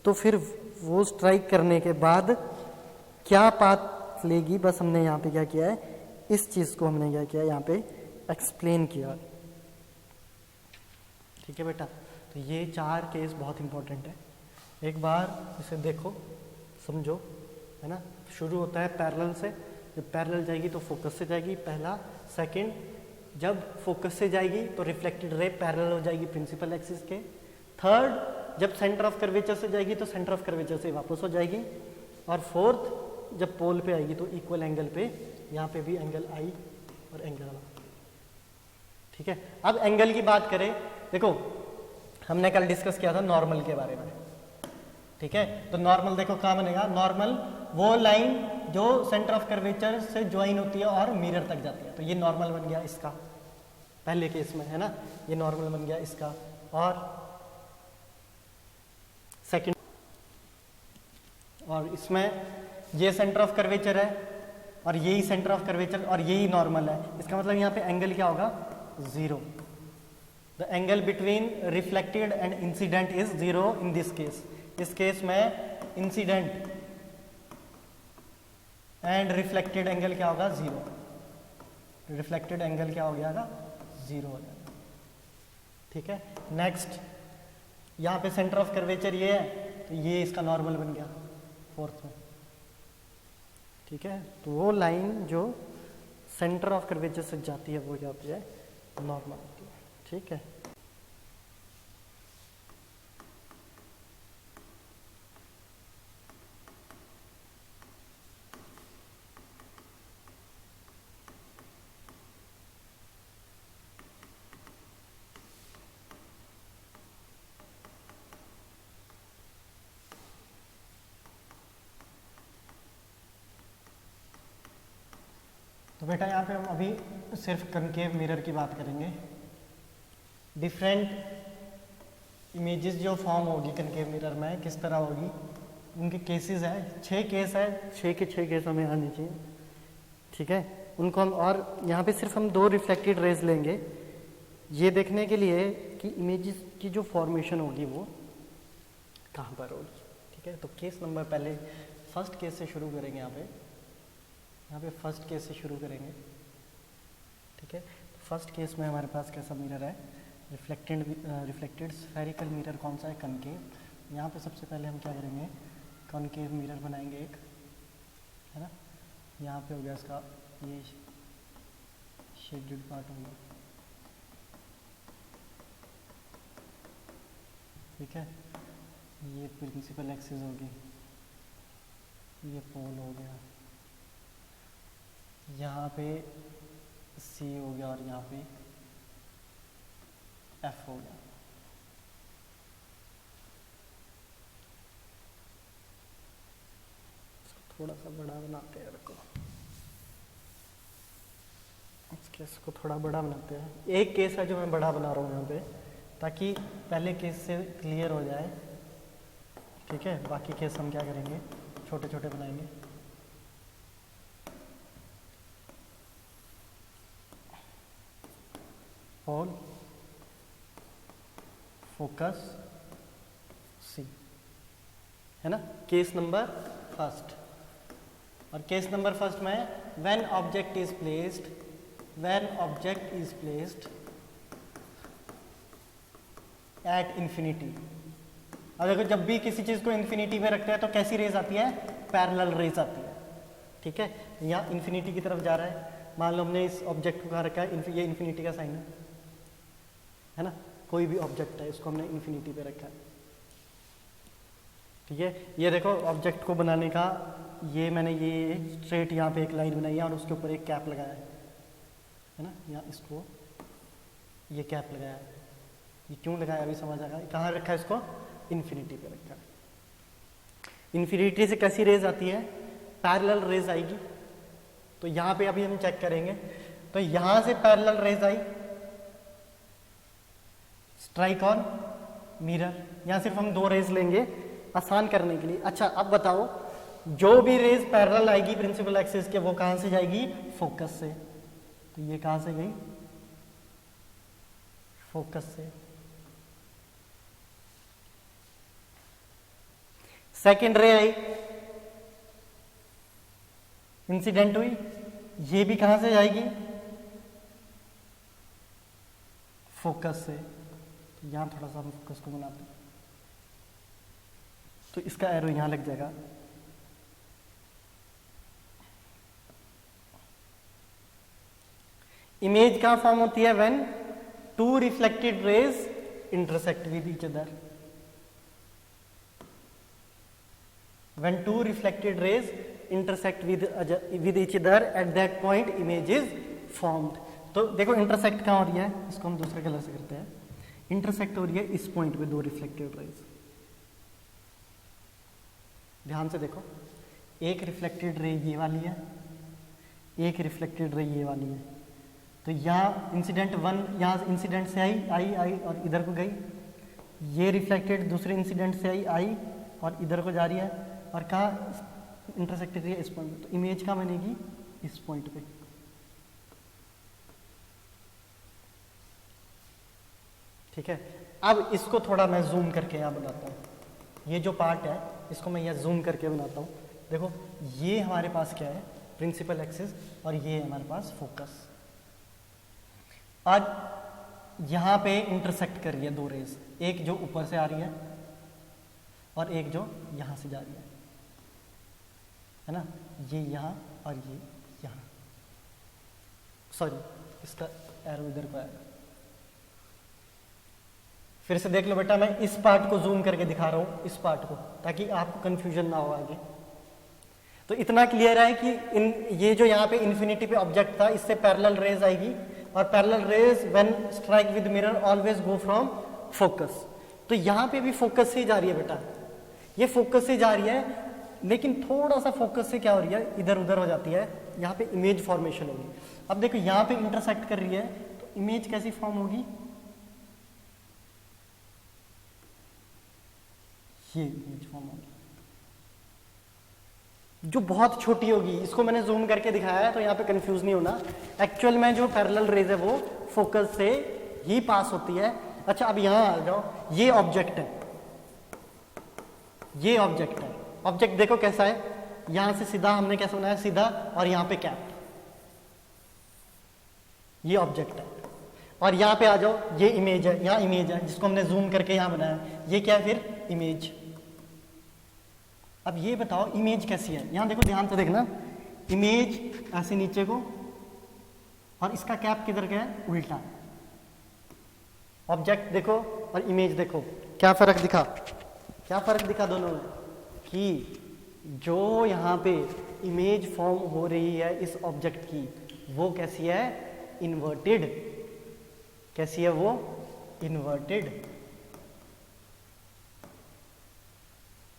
तो फिर वो स्ट्राइक करने के बाद क्या पाथ लेगी, बस हमने यहाँ पे क्या किया है, इस चीज़ को हमने क्या किया यहाँ पे एक्सप्लेन किया, ठीक है बेटा। तो ये 4 केस बहुत इंपॉर्टेंट है, एक बार इसे देखो समझो, है ना। शुरू होता है पैरेलल से, जब पैरेलल जाएगी तो फोकस से जाएगी पहला, सेकंड जब फोकस से जाएगी तो रिफ्लेक्टेड रे पैरेलल हो जाएगी प्रिंसिपल एक्सिस के, थर्ड जब सेंटर ऑफ कर्वेचर से जाएगी तो सेंटर ऑफ कर्वेचर से वापस हो जाएगी, और फोर्थ जब पोल पे आएगी तो इक्वल एंगल पे, यहाँ पे भी एंगल आई और एंगल आई, ठीक है। अब एंगल की बात करें, देखो हमने कल डिस्कस किया था नॉर्मल के बारे में, ठीक है। तो नॉर्मल देखो कहाँ बनेगा, नॉर्मल वो लाइन जो सेंटर ऑफ कर्वेचर से ज्वाइन होती है और मिरर तक जाती है, तो ये नॉर्मल बन गया इसका पहले केस में, है ना, ये नॉर्मल बन गया इसका। और सेकंड, और इसमें ये सेंटर ऑफ कर्वेचर है और यही सेंटर ऑफ कर्वेचर और यही नॉर्मल है, इसका मतलब यहाँ पे एंगल क्या होगा, 0। The angle between reflected and incident is 0 in this case. इस केस में इंसिडेंट एंड रिफ्लेक्टेड एंगल क्या होगा, 0। रिफ्लेक्टेड एंगल क्या हो गया ना, 0 हो जाएगा, ठीक है। नेक्स्ट यहाँ पे सेंटर ऑफ कर्वेचर ये है, तो ये इसका नॉर्मल बन गया फोर्थ में, ठीक है। तो वो लाइन जो सेंटर ऑफ कर्वेचर से जाती है वो क्या होती है, नॉर्मल होती है, ठीक है। तो बेटा यहाँ पे हम अभी सिर्फ कनकेव मिरर की बात करेंगे। डिफरेंट इमेजेस जो फॉर्म होगी कनकेव मिरर में किस तरह होगी, उनके केसेस है, 6 केस है, 6 के 6 केस हमें आने चाहिए, ठीक है। उनको हम, और यहाँ पे सिर्फ हम 2 रिफ्लेक्टेड रेज लेंगे ये देखने के लिए कि इमेजेस की जो फॉर्मेशन होगी वो कहाँ पर होगी, ठीक है। तो केस नंबर पहले फर्स्ट केस से शुरू करेंगे, यहाँ पे फर्स्ट केस से शुरू करेंगे, ठीक है। फर्स्ट केस में हमारे पास कैसा मिरर है, रिफ्लेक्टेड स्फेरिकल मिरर कौन सा है? कनकेव। यहाँ पे सबसे पहले हम क्या करेंगे, कॉनकेव मिरर बनाएंगे एक, है ना। यहाँ पे हो गया इसका ये शेडेड पार्ट हो गया, ठीक है। ये प्रिंसिपल एक्सिस होगी, ये पोल हो गया, यहाँ पे सी हो गया और यहाँ पे एफ हो गया। थोड़ा सा बड़ा बनाते हैं, रखो इस केस को थोड़ा बड़ा बनाते हैं। एक केस है जो मैं बड़ा बना रहा हूँ यहाँ पे, ताकि पहले केस से क्लियर हो जाए, ठीक है। बाकी केस हम क्या करेंगे, छोटे छोटे बनाएंगे। होल, फोकस, सी, है ना। केस नंबर फर्स्ट, और केस नंबर फर्स्ट में when object is placed at infinity. अब देखो, जब भी किसी चीज को इंफिनिटी में रखते हैं तो कैसी रेज आती है? पैरेलल रेज आती है, ठीक है। यहाँ इंफिनिटी की तरफ जा रहा है, मान लो हमने इस ऑब्जेक्ट को कहाँ रखा है, ये इंफिनिटी का साइन है ना। कोई भी ऑब्जेक्ट है, इसको हमने इंफिनिटी पे रखा है, ठीक है। ये देखो ऑब्जेक्ट को बनाने का, ये मैंने ये स्ट्रेट यहाँ पे एक लाइन बनाई है और उसके ऊपर एक कैप लगाया है ना। यहाँ इसको ये कैप लगाया है, ये क्यों लगाया अभी समझ आएगा। कहाँ रखा है इसको? इन्फिनिटी पे रखा है। इन्फिनिटी से कैसी रेज आती है? पैरेलल रेज आएगी। तो यहाँ पे अभी हम चेक करेंगे, तो यहाँ से parallel raise I, strike on mirror. यहाँ सिर्फ हम दो रेज लेंगे आसान करने के लिए। अच्छा, अब बताओ, जो भी रेज पैरेलल आएगी प्रिंसिपल एक्सिस के, वो कहां से जाएगी? फोकस से। तो ये कहां से गई? फोकस से। सेकेंड रे आई, इंसिडेंट हुई, ये भी कहां से जाएगी? फोकस से। तो यहां थोड़ा सा हम फोकस को बनाते हैं, तो इसका एरो यहां लग जाएगा। इमेज कहां फॉर्म होती है? When two reflected rays intersect with each other. When two reflected rays intersect with each other, at that point image is formed. तो देखो इंटरसेक्ट कहां हो रही है, इसको हम दूसरे कलर से करते हैं। इंटरसेक्ट हो रही है इस पॉइंट पे दो रिफ्लेक्टेड रेज। ध्यान से देखो, एक रिफ्लेक्टेड रे ये वाली है, एक रिफ्लेक्टेड रे ये वाली है। तो यहाँ इंसिडेंट वन, यहाँ इंसिडेंट से आई और इधर को गई। ये रिफ्लेक्टेड दूसरे इंसिडेंट से आई और इधर को जा रही है, और कहाँ इंटरसेक्टेड रही है? इस पॉइंट पे। तो इमेज कहाँ बनेगी? इस पॉइंट पे। ठीक है। अब इसको थोड़ा मैं जूम करके यहाँ बनाता हूँ। ये जो पार्ट है इसको मैं यहाँ जूम करके बनाता हूँ। देखो, ये हमारे पास क्या है? प्रिंसिपल एक्सिस, और ये है हमारे पास फोकस। आज यहाँ पे इंटरसेक्ट कर रही है दो रेज, एक जो ऊपर से आ रही है और एक जो यहाँ से जा रही है ना। ये यहाँ और ये यहाँ, सॉरी इसका एरो इधर को आएगा। फिर से देख लो बेटा, मैं इस पार्ट को जूम करके दिखा रहा हूँ, इस पार्ट को, ताकि आपको कंफ्यूजन ना हो आगे। तो इतना क्लियर है कि ये जो यहाँ पे इन्फिनिटी पे ऑब्जेक्ट था, इससे पैरेलल रेज आएगी, और parallel raise when strike with mirror always go from focus. तो यहाँ पे भी फोकस से जा रही है बेटा, ये फोकस से जा रही है, लेकिन थोड़ा सा फोकस से क्या हो रही है? इधर उधर हो जाती है। यहाँ पे इमेज फॉर्मेशन होगी। अब देखो, यहाँ पे इंटरसेक्ट कर रही है, तो इमेज कैसी फॉर्म होगी? ये इमेज फॉर्म होगी, जो बहुत छोटी होगी। इसको मैंने जूम करके दिखाया है, तो यहाँ पे कंफ्यूज नहीं होना। एक्चुअल में जो पैरेलल रेज है वो फोकस से ही पास होती है। अच्छा, अब यहाँ आ जाओ, ये ऑब्जेक्ट है, ये ऑब्जेक्ट है। ऑब्जेक्ट देखो कैसा है, यहां से सीधा हमने कैसे बनाया? सीधा, और यहाँ पे कैप। ये ऑब्जेक्ट है। और यहाँ पे आ जाओ, ये इमेज है, यहाँ इमेज है जिसको हमने जूम करके यहाँ बनाया, ये क्या है फिर इमेज। अब ये बताओ इमेज कैसी है, यहाँ देखो ध्यान से देखना, इमेज ऐसे नीचे को और इसका कैप किधर गया है, उल्टा। ऑब्जेक्ट देखो और इमेज देखो, क्या फर्क दिखा, क्या फर्क दिखा दोनों में, कि जो यहाँ पे इमेज फॉर्म हो रही है इस ऑब्जेक्ट की, वो कैसी है, इन्वर्टेड। कैसी है वो, इन्वर्टेड।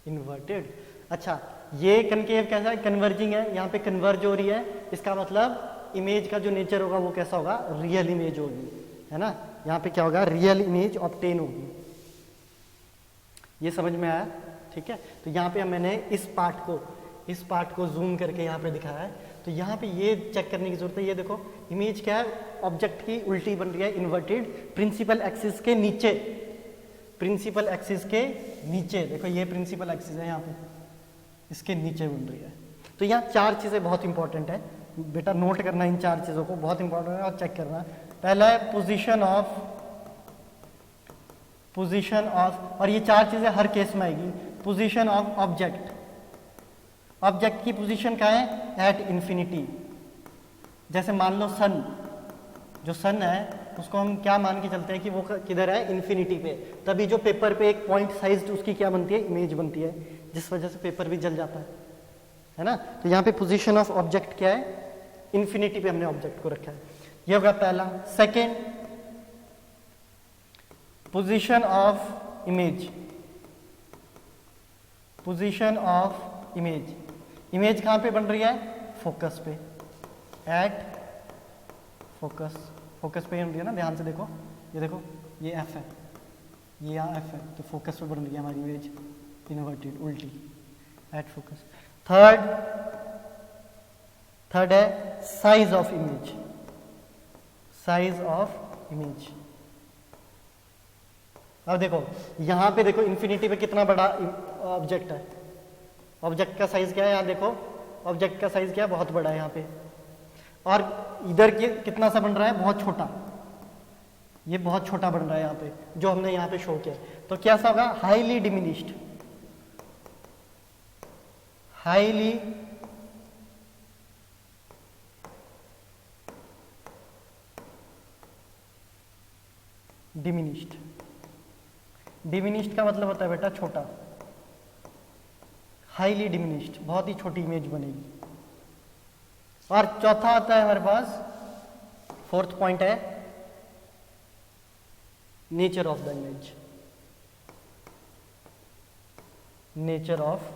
इन्वर्टेड। अच्छा, ये कनकेव कैसा है, कन्वर्जिंग है, यहाँ पे कन्वर्ज हो रही है, इसका मतलब इमेज का जो नेचर होगा वो कैसा होगा, रियल इमेज होगी, है ना। यहाँ पे क्या होगा, रियल इमेज ऑब्टेन होगी। ये समझ में आया, ठीक है। तो यहाँ पे मैंने इस पार्ट को जूम करके यहाँ पे दिखाया है। तो यहाँ पे ये चेक करने की जरूरत है, ये देखो इमेज क्या है, ऑब्जेक्ट की उल्टी बन रही है, इन्वर्टेड, प्रिंसिपल एक्सिस के नीचे, प्रिंसिपल एक्सिस के नीचे, देखो ये प्रिंसिपल एक्सिस है यहाँ पे, इसके नीचे बन रही है। तो यहाँ चार चीजें बहुत इंपॉर्टेंट है बेटा, नोट करना इन चार चीजों को, बहुत इंपॉर्टेंट है और चेक करना। पहला है पोजीशन ऑफ, और ये चार चीजें हर केस में आएगी। पोजीशन ऑफ ऑब्जेक्ट, ऑब्जेक्ट की पोजीशन क्या है, एट इंफिनिटी। जैसे मान लो सन, जो सन है उसको हम क्या मान के चलते हैं कि वो किधर है, इन्फिनिटी पे, तभी जो पेपर पे एक पॉइंट साइज उसकी क्या बनती है, इमेज बनती है, जिस वजह से पेपर भी जल जाता है ना। तो यहाँ पे पोजीशन ऑफ ऑब्जेक्ट क्या है, इन्फिनिटी पे हमने ऑब्जेक्ट को रखा है, ये होगा पहला। Second, position of image, position of image, image कहाँ पे बन रही है, फोकस पे, एट फोकस, फोकस पे बन रही है ना, ध्यान से देखो, ये देखो ये एफ है, ये यहाँ एफ है, तो फोकस पे बन रही है हमारी इमेज, इन्वर्टेड, उल्टी, एट फोकस। थर्ड है size of image, size of image. अब देखो यहाँ पे देखो इन्फिनिटी पे कितना बड़ा ऑब्जेक्ट है, ऑब्जेक्ट का साइज क्या है, यहाँ देखो ऑब्जेक्ट का साइज क्या है, बहुत बड़ा है यहाँ पे, और इधर कितना सा बन रहा है, बहुत छोटा, ये बहुत छोटा बन रहा है यहाँ पे, जो हमने यहाँ पे शो किया। तो क्या सा होगा, highly diminished, highly diminished. Diminished का मतलब होता है बेटा छोटा, हाईली डिमिनिश्ड, बहुत ही छोटी इमेज बनेगी। और चौथा आता है हमारे पास, फोर्थ पॉइंट है nature of the image, nature of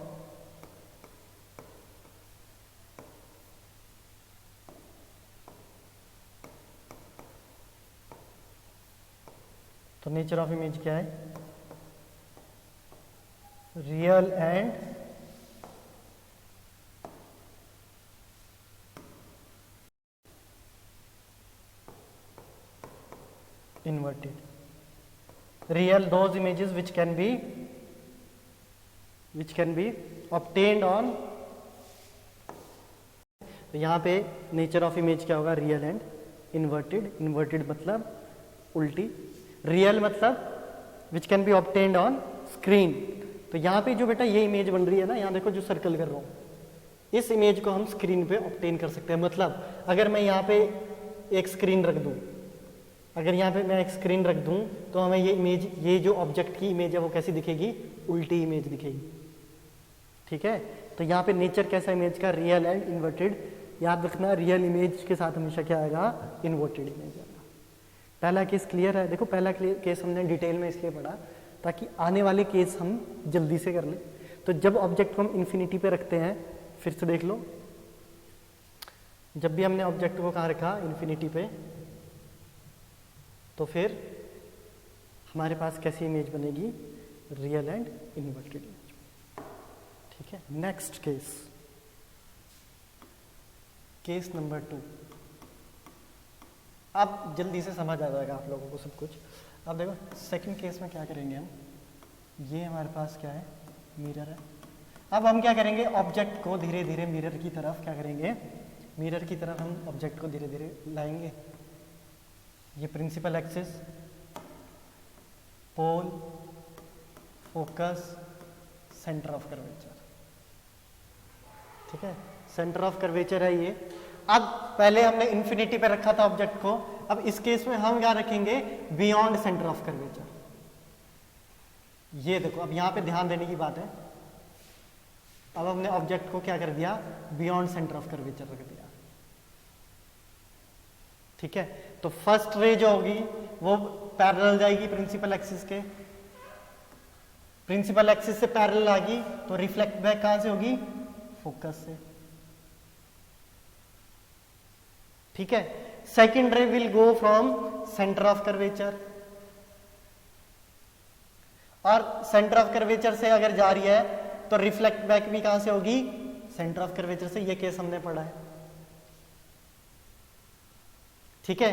तो नेचर ऑफ इमेज क्या है, real and inverted. Real, those images which can be obtained on, तो यहाँ पे नेचर ऑफ इमेज क्या होगा, रियल एंड इन्वर्टेड। इन्वर्टेड मतलब उल्टी, रियल मतलब which can be obtained on screen. तो यहाँ पे जो बेटा ये इमेज बन रही है ना, यहाँ देखो जो सर्कल कर रहा हूँ, इस इमेज को हम स्क्रीन पे ऑब्टेन कर सकते हैं। मतलब अगर मैं यहाँ पे एक स्क्रीन रख दूँ, अगर यहाँ पे मैं एक स्क्रीन रख दूँ तो हमें ये इमेज, ये जो ऑब्जेक्ट की इमेज है वो कैसी दिखेगी, उल्टी इमेज दिखेगी, ठीक है। तो यहाँ पे नेचर कैसा इमेज का, रियल एंड इन्वर्टेड। याद रखना रियल इमेज के साथ हमेशा क्या आएगा, इन्वर्टेड इमेज आएगा। पहला केस क्लियर है, देखो पहला केस हमने डिटेल में इसलिए पढ़ा ताकि आने वाले केस हम जल्दी से कर लें। तो जब ऑब्जेक्ट को हम इन्फिनिटी पे रखते हैं, फिर से देख लो, जब भी हमने ऑब्जेक्ट को कहाँ रखा, इन्फिनिटी पे, तो फिर हमारे पास कैसी इमेज बनेगी, रियल एंड इन्वर्टेड इमेज, ठीक है। Next case, case number 2। अब जल्दी से समझ आ जाएगा आप लोगों को सब कुछ। अब देखो सेकंड केस में क्या करेंगे हम, ये हमारे पास क्या है, मिरर है। अब हम क्या करेंगे, ऑब्जेक्ट को धीरे धीरे मिरर की तरफ क्या करेंगे, मिरर की तरफ हम ऑब्जेक्ट को धीरे धीरे लाएंगे। ये principal axis, pole, focus, centre of curvature. ठीक है, सेंटर ऑफ कर्वेचर है ये। अब पहले हमने इन्फिनिटी पे रखा था ऑब्जेक्ट को, अब इस केस में हम क्या रखेंगे, बियॉन्ड सेंटर ऑफ कर्वेचर। ये देखो, अब यहां पे ध्यान देने की बात है, अब हमने ऑब्जेक्ट को क्या कर दिया, बियॉन्ड सेंटर ऑफ कर्वेचर रख दिया। ठीक है, तो फर्स्ट रे जो होगी वो पैरेलल जाएगी प्रिंसिपल एक्सिस के, प्रिंसिपल एक्सिस से पैरेलल आ गई तो रिफ्लेक्ट बैक कहां से होगी, फोकस से। ठीक है, सेकेंड रे will go from centre of curvature, और सेंटर ऑफ कर्वेचर से अगर जा रही है तो रिफ्लेक्ट बैक भी कहां से होगी, सेंटर ऑफ कर्वेचर से। ये केस हमने पढ़ा है। ठीक है,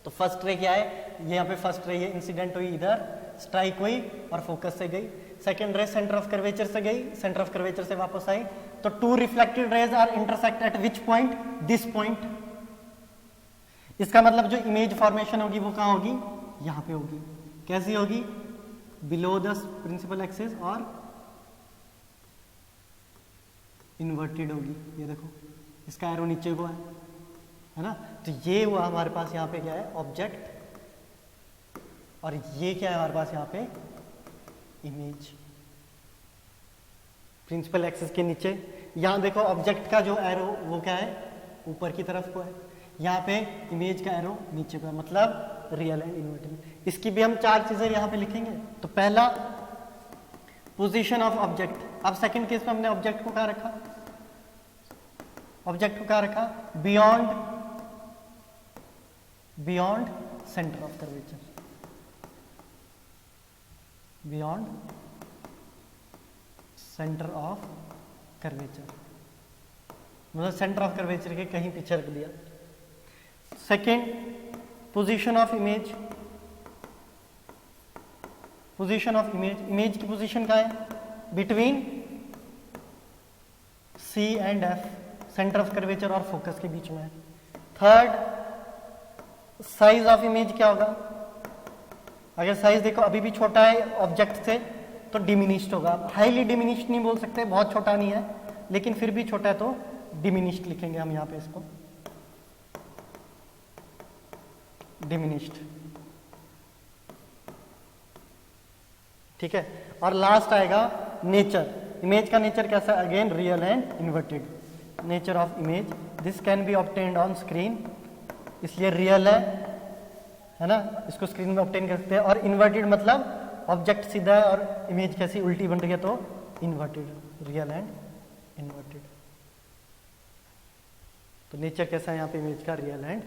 तो फर्स्ट रे क्या है, ये यहां पे फर्स्ट रे ये इंसिडेंट हुई, इधर स्ट्राइक हुई और फोकस से गई। सेकेंड रे सेंटर ऑफ कर्वेचर से गई, सेंटर ऑफ कर्वेचर से वापस आई, तो two reflected rays are intersect at which point, this point. इसका मतलब जो इमेज फॉर्मेशन होगी वो कहां होगी, यहां पे होगी। कैसी होगी, बिलो द प्रिंसिपल एक्सिस और इन्वर्टेड होगी। ये देखो, इसका एरो नीचे को है ना, तो ये हुआ हमारे पास यहाँ पे क्या है, ऑब्जेक्ट, और ये क्या है हमारे पास यहाँ पे, इमेज। प्रिंसिपल एक्सिस के नीचे यहाँ देखो ऑब्जेक्ट का जो एरो वो क्या है, ऊपर की तरफ को है, यहाँ पे इमेज का एरो नीचे को है, मतलब रियल एंड इन्वर्टेड। इसकी भी हम चार चीजें यहाँ पे लिखेंगे। तो पहला, पोजीशन ऑफ ऑब्जेक्ट। अब सेकंड केस में हमने ऑब्जेक्ट को कहाँ रखा, ऑब्जेक्ट को कहाँ रखा, beyond centre of curvature, beyond centre of curvature, मतलब सेंटर ऑफ कर्वेचर के कहीं पीछे रख दिया। Second, position of image, position of image, image की पोजीशन क्या है, between C and F, centre of curvature और फोकस के बीच में है। थर्ड, साइज ऑफ इमेज क्या होगा, अगर साइज देखो अभी भी छोटा है ऑब्जेक्ट से तो डिमिनिश्ड होगा। हाईली डिमिनिश्ड नहीं बोल सकते, बहुत छोटा नहीं है, लेकिन फिर भी छोटा है तो डिमिनिश्ड लिखेंगे हम यहाँ पे इसको, डिमिनिश्ड। ठीक है, और लास्ट आएगा नेचर। इमेज का नेचर कैसा, again real and inverted. Nature of image, this can be obtained on screen, इसलिए रियल है ना, इसको स्क्रीन में ऑब्टेन कर सकते हैं। और इन्वर्टेड मतलब ऑब्जेक्ट सीधा है और इमेज कैसी उल्टी बन रही है, तो इन्वर्टेड, रियल एंड इन्वर्टेड। तो नेचर कैसा है यहाँ पे इमेज का, रियल एंड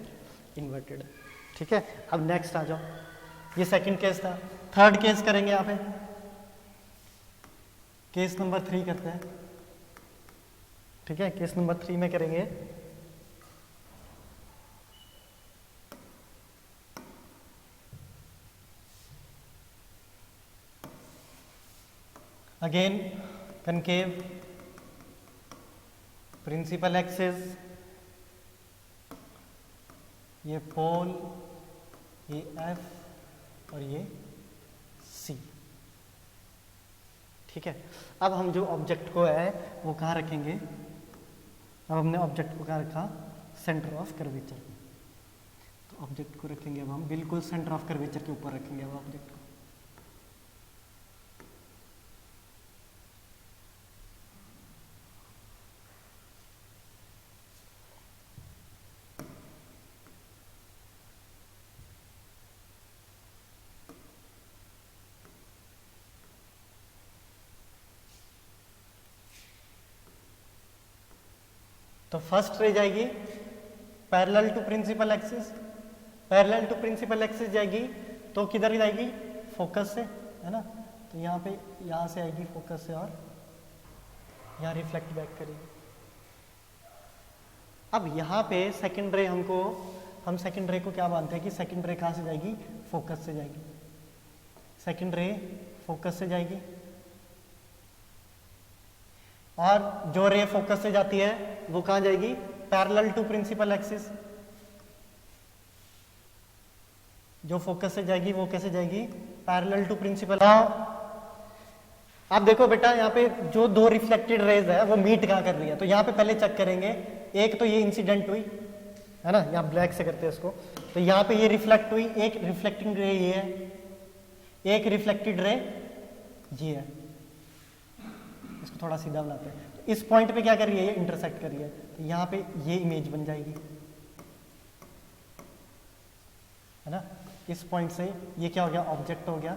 इन्वर्टेड। ठीक है, अब नेक्स्ट आ जाओ, ये सेकंड केस था। थर्ड केस करेंगे यहाँ पे, केस नंबर 3 करते हैं। ठीक है, केस नंबर 3 में करेंगे अगेन कनकेव, प्रिंसिपल एक्सिस, ये पोल, ये एफ और ये सी। ठीक है, अब हम जो ऑब्जेक्ट को है वो कहाँ रखेंगे, अब हमने ऑब्जेक्ट को कहाँ रखा, सेंटर ऑफ कर्वेचर। तो ऑब्जेक्ट को रखेंगे अब हम बिल्कुल सेंटर ऑफ कर्वेचर के ऊपर रखेंगे अब ऑब्जेक्ट को। तो फर्स्ट रह जाएगी parallel to principal axis, parallel to principal axis जाएगी तो किधर जाएगी, फोकस से, है ना। तो यहाँ पे यहाँ से आएगी फोकस से और यहाँ रिफ्लेक्ट बैक करेगी। अब यहाँ पे सेकंड रे हम सेकंड रे को क्या मानते हैं कि सेकंड रे कहाँ से जाएगी, फोकस से जाएगी। सेकंड रे फोकस से जाएगी और जो रे फोकस से जाती है वो कहाँ जाएगी, पैरेलल टू प्रिंसिपल एक्सिस। जो फोकस से जाएगी वो कैसे जाएगी, पैरेलल टू प्रिंसिपल। आप देखो बेटा यहाँ पे जो दो रिफ्लेक्टेड रेज है वो मीट कहाँ कर रही है, तो यहाँ पे पहले चेक करेंगे। एक तो ये इंसिडेंट हुई है ना, यहाँ ब्लैक से करते हैं इसको, तो यहाँ पे ये रिफ्लेक्ट हुई, एक रिफ्लेक्टिंग रे ये है, एक रिफ्लेक्टेड रे ये है। इसको थोड़ा सीधा बनाते हैं, तो इस पॉइंट पे क्या कर रही है, ये इंटरसेक्ट कर रही है, तो यहाँ पे ये इमेज बन जाएगी, है ना। इस पॉइंट से ये क्या हो गया, ऑब्जेक्ट हो गया,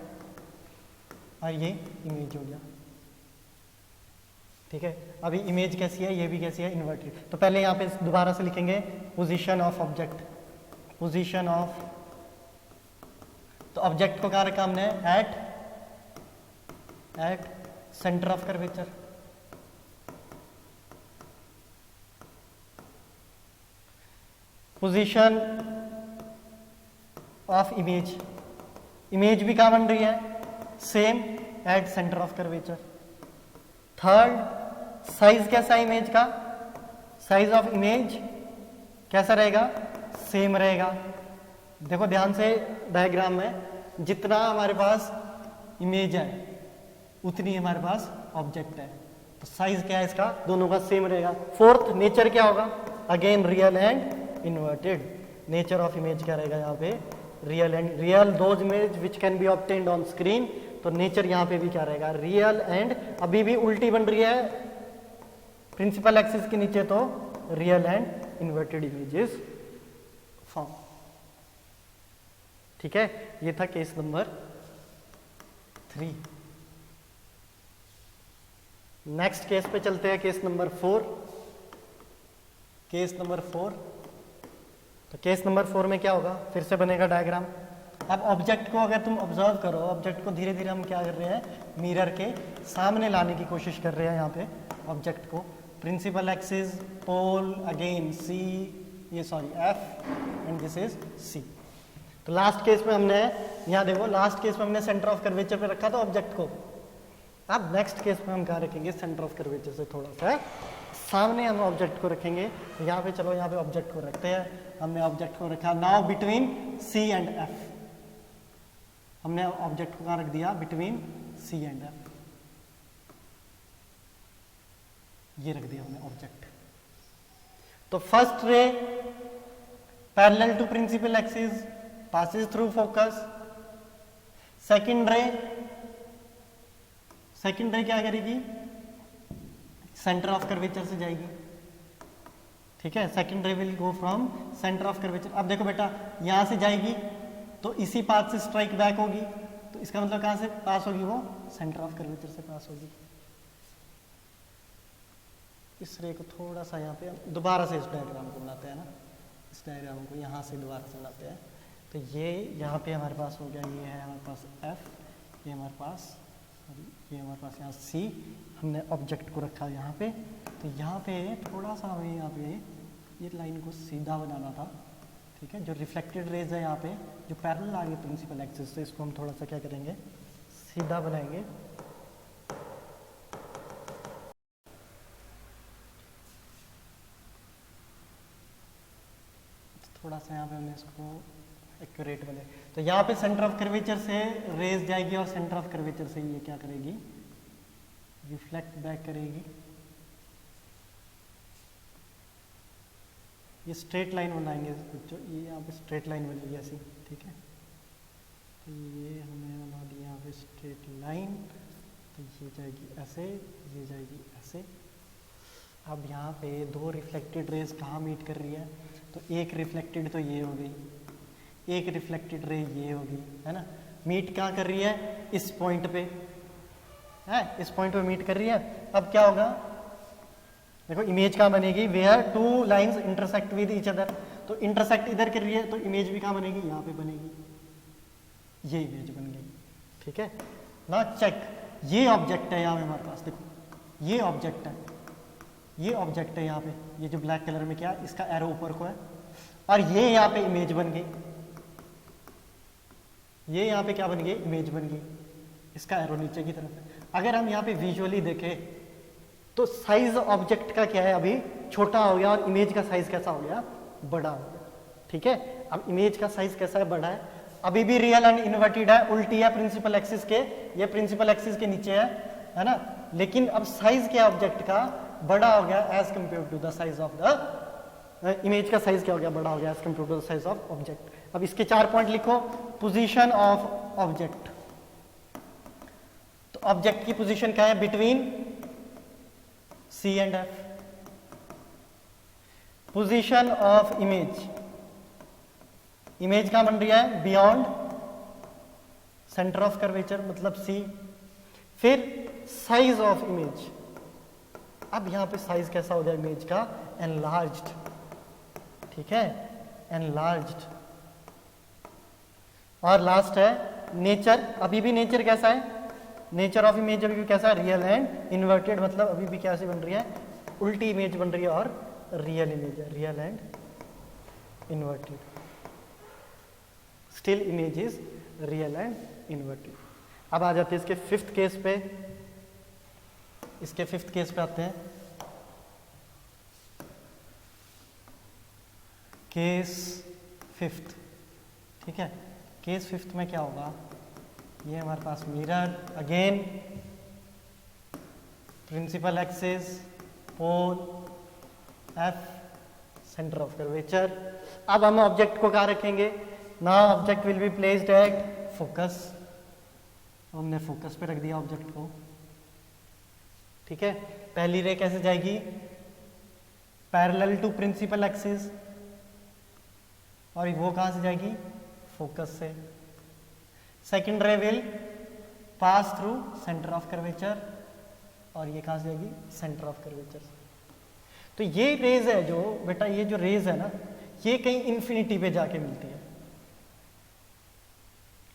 और ये इमेज हो गया। ठीक है, अभी इमेज कैसी है, ये भी कैसी है, इन्वर्टेड। तो पहले यहाँ पे दोबारा से लिखेंगे position of object, position of, तो ऑब्जेक्ट को कहाँ रखा हमने, at centre of curvature. Position of image, image भी कहाँ बन रही है, same, at centre of curvature. Third, size कैसा है इमेज का, साइज ऑफ इमेज कैसा रहेगा, सेम रहेगा। देखो ध्यान से डायग्राम में, जितना हमारे पास इमेज है उतनी हमारे पास ऑब्जेक्ट है, तो साइज क्या है इसका, दोनों का सेम रहेगा। फोर्थ, नेचर क्या होगा, again real and inverted. Nature of image क्या रहेगा यहाँ पे, real and, real those image which can be obtained on screen, तो नेचर यहाँ पे भी क्या रहेगा, रियल एंड, अभी भी उल्टी बन रही है प्रिंसिपल एक्सिस के नीचे, तो real and inverted images form. ठीक है, ये था केस नंबर 3। नेक्स्ट केस पे चलते हैं, केस नंबर 4। केस नंबर 4, तो केस नंबर 4 में क्या होगा, फिर से बनेगा डायग्राम। अब ऑब्जेक्ट को अगर तुम ऑब्जर्व करो, ऑब्जेक्ट को धीरे धीरे हम क्या कर रहे हैं, मिरर के सामने लाने की कोशिश कर रहे हैं यहाँ पे ऑब्जेक्ट को। Principal axis, pole, again C, ये sorry F, and this is C. तो लास्ट केस में हमने, यहाँ देखो लास्ट केस में हमने सेंटर ऑफ कर्वेचर पे रखा था ऑब्जेक्ट को। अब नेक्स्ट केस में हम क्या रखेंगे, सेंटर ऑफ कर्वेचर से थोड़ा सा सामने हम ऑब्जेक्ट को रखेंगे। तो यहाँ पे चलो, यहाँ पे ऑब्जेक्ट को रखते हैं, हमने ऑब्जेक्ट को रखा now between C and F. हमने ऑब्जेक्ट को कहाँ रख दिया, बिटवीन सी एंड एफ, ये रख दिया हमने ऑब्जेक्ट। तो first ray parallel to principal axis passes through focus। Second ray क्या करेगी, सेंटर ऑफ कर्वेचर से जाएगी। ठीक है, सेकंड रे will go from centre of curvature. अब देखो बेटा, यहां से जाएगी तो इसी पाथ से स्ट्राइक बैक होगी, तो इसका मतलब कहां से पास होगी, वो सेंटर ऑफ कर्वेचर से पास होगी। इस रे को थोड़ा सा यहाँ पे दोबारा से इस डायग्राम को बनाते हैं ना, इस डायग्राम को यहाँ से दोबारा से बनाते हैं। तो ये यहाँ पे हमारे पास हो गया, ये है हमारे पास F, ये हमारे पास, ये हमारे पास यहाँ C, हमने ऑब्जेक्ट को रखा यहाँ पे। तो यहाँ पे थोड़ा सा हमें यहाँ पे ये लाइन को सीधा बनाना था। ठीक है, जो रिफ्लेक्टेड रेज है यहाँ पे, जो पैरेलल आ रही है प्रिंसिपल एक्सिस से, इसको हम थोड़ा सा क्या करेंगे, सीधा बनाएंगे। थोड़ा सा यहाँ पे हमने इसको एक्यूरेट बने। तो यहाँ पे सेंटर ऑफ कर्वेचर से रेज जाएगी और सेंटर ऑफ कर्वेचर से ये क्या करेगी, रिफ्लेक्ट बैक करेगी। ये स्ट्रेट लाइन बनाएंगे बच्चों, ये यहाँ पे स्ट्रेट लाइन बनेगी ऐसी। ठीक है, तो ये हमने बना दिया यहाँ पे स्ट्रेट लाइन, तो ये जाएगी ऐसे, ये जाएगी ऐसे। अब यहाँ पे दो रिफ्लेक्टेड रेज कहाँ मीट कर रही है, तो एक रिफ्लेक्टेड तो ये हो गई, एक रिफ्लेक्टेड रे ये होगी, है ना। मीट कहाँ कर रही है, इस पॉइंट पे है, इस पॉइंट पे मीट कर रही है। अब क्या होगा, देखो इमेज कहाँ बनेगी, where two lines intersect with each other. तो इंटरसेक्ट इधर कर रही है, तो इमेज भी कहाँ बनेगी, यहाँ पे बनेगी, ये इमेज बन गई। ठीक है ना, चेक, ये ऑब्जेक्ट है यहाँ पे हमारे पास, देखो ये ऑब्जेक्ट है, ये ऑब्जेक्ट है यहाँ पे, ये जो ब्लैक कलर में क्या, इसका एरो ऊपर को है, और ये यहाँ पे इमेज बन गई, ये यहाँ पे क्या बन गई, इमेज बन गई, इसका एरो नीचे की तरफ है। अगर हम यहाँ पे विजुअली देखें तो साइज ऑब्जेक्ट का क्या है, अभी छोटा हो गया, और इमेज का साइज कैसा हो गया, बड़ा हो गया। ठीक है, अब इमेज का साइज कैसा है, बड़ा है। अभी भी रियल एंड इन्वर्टेड है, उल्टी है प्रिंसिपल एक्सिस के, ये प्रिंसिपल एक्सिस के नीचे है ना। लेकिन अब साइज क्या ऑब्जेक्ट का बड़ा हो गया as compare to the size of the image का साइज क्या हो गया, बड़ा हो गया as compare to the size of object. अब इसके 4 पॉइंट लिखो। पोजीशन ऑफ ऑब्जेक्ट, तो ऑब्जेक्ट की पोजीशन क्या है, between C and F. Position of image, image कहां बन रही है, बियॉन्ड सेंटर ऑफ कर्वेचर मतलब सी। फिर साइज ऑफ इमेज, अब यहां पे साइज कैसा हो गया इमेज का, एनलार्ज्ड, ठीक है, एनलार्ज्ड। और लास्ट है नेचर, अभी भी नेचर कैसा है, नेचर ऑफ इमेज अभी भी कैसा है, रियल एंड इन्वर्टेड, मतलब अभी भी कैसे बन रही है, उल्टी इमेज बन रही है और रियल इमेज है, real and inverted, still image is real and inverted. अब आ जाते हैं इसके 5th केस पे, इसके 5th केस पे आते हैं। केस 5th, ठीक है, केस 5th में क्या होगा, ये हमारे पास mirror, again principal axis, pole F, centre of curvature. अब हम ऑब्जेक्ट को कहाँ रखेंगे, now object will be placed at focus, हमने फोकस पे रख दिया ऑब्जेक्ट को, ठीक है। पहली रे कैसे जाएगी, पैरेलल टू प्रिंसिपल एक्सिस, और वो कहां से जाएगी, फोकस से। सेकंड रे will pass through centre of curvature, और ये कहां से जाएगी, सेंटर ऑफ कर्वेचर। तो ये रेज है जो बेटा, ये जो रेज है ना, ये कहीं इंफिनिटी पे जाके मिलती है,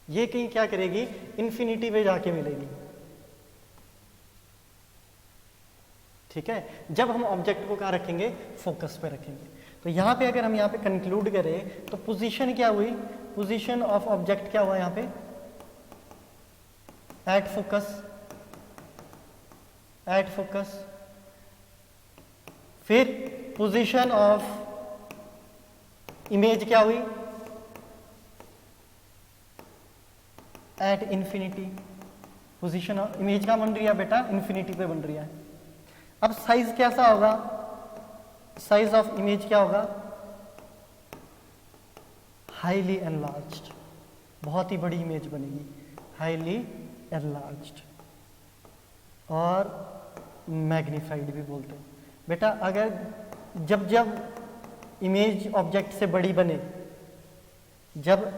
ये कहीं क्या करेगी, इंफिनिटी पे जाके मिलेगी, ठीक है। जब हम ऑब्जेक्ट को कहां रखेंगे, फोकस पे रखेंगे। तो यहां पे अगर हम यहां पे कंक्लूड करें तो पोजीशन क्या हुई, पोजीशन ऑफ ऑब्जेक्ट क्या हुआ यहां पे, एट फोकस, एट फोकस। फिर पोजीशन ऑफ इमेज क्या हुई, at infinity. Position of image क्या बन रही है बेटा, इंफिनिटी पे बन रही है। अब साइज कैसा होगा, साइज ऑफ इमेज क्या होगा, हाईली एनलार्ज्ड, बहुत ही बड़ी इमेज बनेगी, हाईली एनलार्ज्ड, और मैग्नीफाइड भी बोलते हैं बेटा। अगर जब जब इमेज ऑब्जेक्ट से बड़ी बने, जब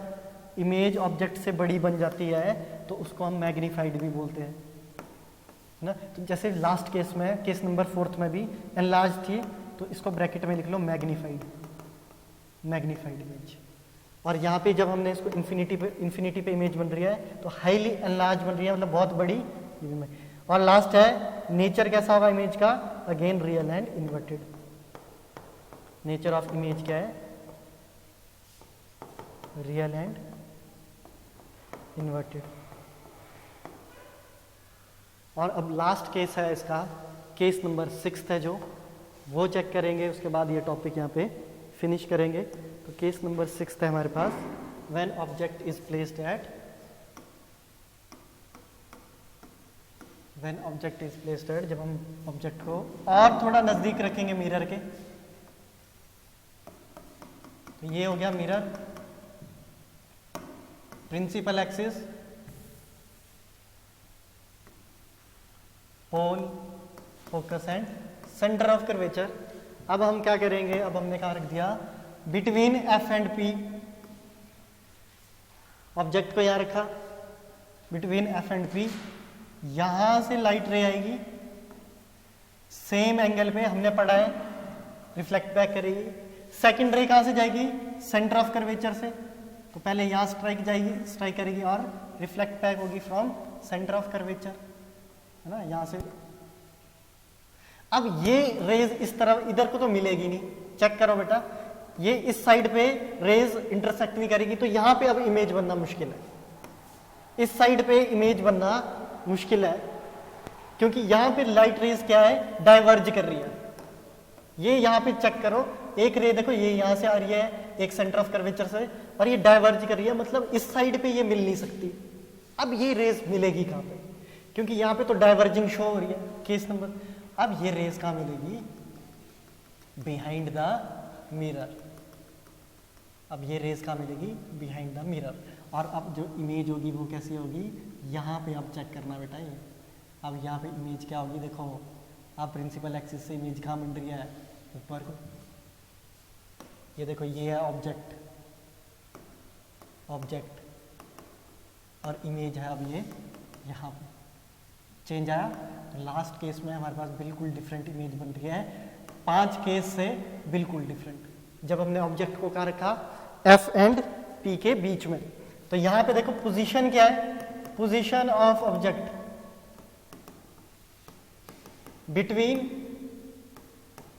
इमेज ऑब्जेक्ट से बड़ी बन जाती है तो उसको हम मैग्नीफाइड भी बोलते हैं ना। तो जैसे लास्ट केस में, केस नंबर 4 में भी एनलार्ज थी, तो इसको ब्रैकेट में लिख लो मैग्नीफाइड, मैग्नीफाइड इमेज। और यहाँ पे जब हमने इसको इंफिनिटी पे इमेज बन रही है तो हाईली एनलार्ज बन रही है, मतलब बहुत बड़ी। और लास्ट है नेचर कैसा होगा इमेज का, again real and inverted. Nature of image क्या है, रियल एंड इन्वर्टेड। और अब लास्ट केस है इसका, केस नंबर 6 है जो, वो चेक करेंगे, उसके बाद ये टॉपिक यहाँ पे फिनिश करेंगे। तो केस नंबर 6 है हमारे पास, when object is placed at, when object is placed at, जब हम ऑब्जेक्ट को और थोड़ा नजदीक रखेंगे मिरर के, तो ये हो गया mirror, principal axis, pole, focus and centre of curvature. अब हम क्या करेंगे, अब हमने कहा रख दिया between F and P, object को यहां रखा बिटवीन एफ एंड पी, यहां से लाइट रे आएगी, सेम एंगल पे हमने पढ़ा है, रिफ्लेक्ट बैक करेगी। सेकंड रे कहां से जाएगी, सेंटर ऑफ कर्वेचर से, तो पहले यहां स्ट्राइक जाएगी, स्ट्राइक करेगी और रिफ्लेक्ट बैक होगी फ्रॉम सेंटर ऑफ कर्वेचर, है ना, यहां से। अब ये रेज इस तरफ इधर को तो मिलेगी नहीं, चेक करो बेटा, ये इस साइड पे रेज इंटरसेक्ट नहीं करेगी, तो यहां पे अब इमेज बनना मुश्किल है, इस साइड पे इमेज बनना मुश्किल है, क्योंकि यहां पे लाइट रेज क्या है, डाइवर्ज कर रही है। ये यहां पे चेक करो, एक रे देखो ये यहां से आ रही है, एक सेंटर ऑफ कर्वेचर से, और ये डाइवर्ज कर रही है, मतलब इस साइड पे ये मिल नहीं सकती। अब ये रेस मिलेगी कहाँ पे, क्योंकि यहाँ पे तो डाइवर्जिंग शो हो रही है केस नंबर। अब ये रेस कहाँ मिलेगी, बिहाइंड द मिरर। अब ये रेस कहाँ मिलेगी, बिहाइंड द मिरर। और अब जो इमेज होगी वो कैसी होगी, यहाँ पे आप चेक करना बेटा ये। अब यहाँ पे इमेज क्या होगी, देखो आप प्रिंसिपल एक्सिस से इमेज कहाँ बन रही है, ऊपर को। ये देखो ये है ऑब्जेक्ट, ऑब्जेक्ट और इमेज है। अब ये यहाँ पे चेंज आया। लास्ट केस में हमारे पास बिल्कुल डिफरेंट इमेज बन रही है, 5 केस से बिल्कुल डिफरेंट। जब हमने ऑब्जेक्ट को कहाँ रखा, एफ एंड पी के बीच में, तो यहाँ पे देखो पोजीशन क्या है, position of object between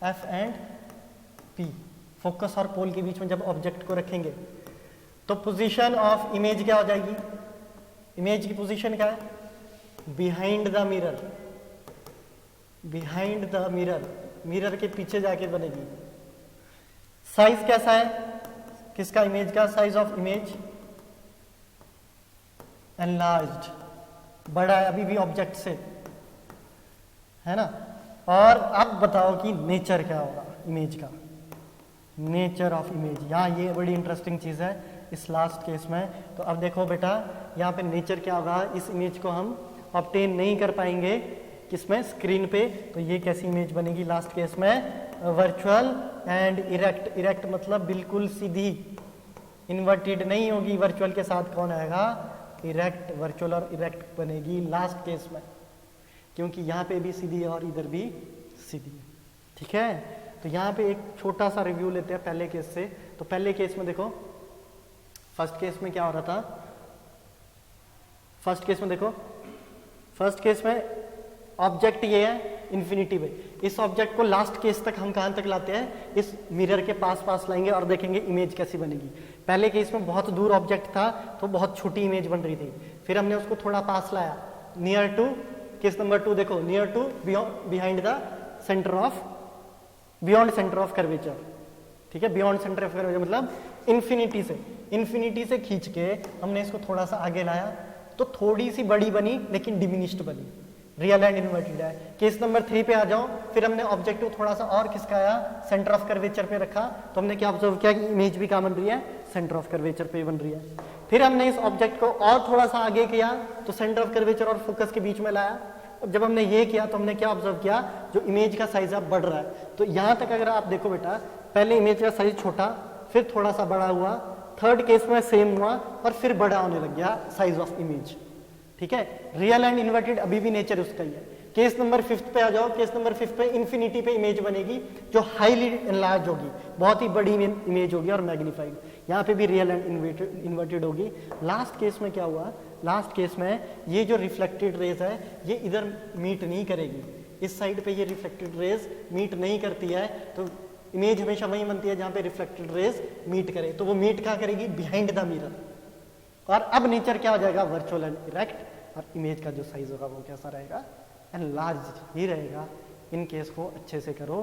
F and P, focus और पोल के बीच में जब ऑब्जेक्ट को रखेंगे तो पोजीशन ऑफ इमेज क्या हो जाएगी, इमेज की पोजीशन क्या है, behind the mirror, behind the mirror, mirror के पीछे जाके बनेगी। साइज कैसा है किसका, इमेज का, साइज ऑफ इमेज एनलार्ज्ड, बड़ा है अभी भी ऑब्जेक्ट से, है ना। और अब बताओ कि नेचर क्या होगा इमेज का, नेचर ऑफ इमेज। यहाँ ये बड़ी इंटरेस्टिंग चीज है इस लास्ट केस में। तो अब देखो बेटा यहाँ पे नेचर क्या होगा, इस इमेज को हम ऑब्टेन नहीं कर पाएंगे किसमें, स्क्रीन पे। तो ये कैसी इमेज बनेगी लास्ट केस में, वर्चुअल एंड इरेक्ट। इरेक्ट मतलब बिल्कुल सीधी, इन्वर्टेड नहीं होगी। वर्चुअल के साथ कौन आएगा, इरेक्ट। वर्चुअल और इरेक्ट बनेगी लास्ट केस में, क्योंकि यहाँ पे भी सीधी है और इधर भी सीधी है। ठीक है, तो यहाँ पे एक छोटा सा रिव्यू लेते हैं पहले केस से। तो पहले केस में देखो, फर्स्ट केस में क्या हो रहा था, फर्स्ट केस में देखो, फर्स्ट केस में ऑब्जेक्ट ये है इन्फिनिटी पे। इस ऑब्जेक्ट को लास्ट केस तक हम कहां तक लाते हैं, इस मिरर के पास पास लाएंगे और देखेंगे इमेज कैसी बनेगी। पहले केस में बहुत दूर ऑब्जेक्ट था तो बहुत छोटी इमेज बन रही थी, फिर हमने उसको थोड़ा पास लाया, नियर टू, केस नंबर 2 देखो, near to behind the centre of, beyond centre of curvature. ठीक है, बियॉन्ड सेंटर ऑफ कर्वेचर मतलब इन्फिनिटी से खींच के हमने इसको थोड़ा सा आगे लाया तो थोड़ी सी बड़ी बनी लेकिन डिमिनिश्ड बनी, रियल एंड इन्वर्टेड है। केस नंबर 3 पे आ जाओ, फिर हमने ऑब्जेक्ट को थोड़ा सा और खिसकाया, सेंटर ऑफ कर्वेचर पे रखा, तो हमने क्या ऑब्जर्व किया कि इमेज भी क्या बन रही है, सेंटर ऑफ कर्वेचर पे बन रही है। फिर हमने इस ऑब्जेक्ट को और थोड़ा सा आगे किया तो सेंटर ऑफ कर्वेचर और फोकस के बीच में लाया। और जब हमने ये किया तो हमने क्या ऑब्जर्व किया, जो इमेज का साइज अब बढ़ रहा है। तो यहां तक अगर आप देखो बेटा, पहले इमेज का साइज छोटा, फिर थोड़ा सा बड़ा हुआ, थर्ड केस में सेम हुआ और फिर बड़ा होने लग गया साइज ऑफ इमेज। ठीक है, रियल एंड इन्वर्टेड अभी भी नेचर उसका ही है। केस नंबर 5 पे आ जाओ, केस नंबर 5 पे इन्फिनिटी पे इमेज बनेगी जो हाईली एनलार्ज होगी, बहुत ही बड़ी इमेज होगी और मैग्नीफाइड। यहाँ पे भी रियल एंड इन्वर्टेड होगी। लास्ट केस में क्या हुआ, लास्ट केस में ये जो रिफ्लेक्टेड रेज है ये इधर मीट नहीं करेगी, इस साइड पे ये रिफ्लेक्टेड रेज मीट नहीं करती है, तो इमेज हमेशा वही बनती है जहाँ पे रिफ्लेक्टेड रेज मीट करे। तो वो मीट कहाँ करेगी, बिहाइंड द मिरर। और अब नेचर क्या हो जाएगा, वर्चुअल एंड इरेक्ट, और इमेज का जो साइज होगा वो कैसा रहेगा, एनलार्ज ही रहेगा। इन केस को अच्छे से करो,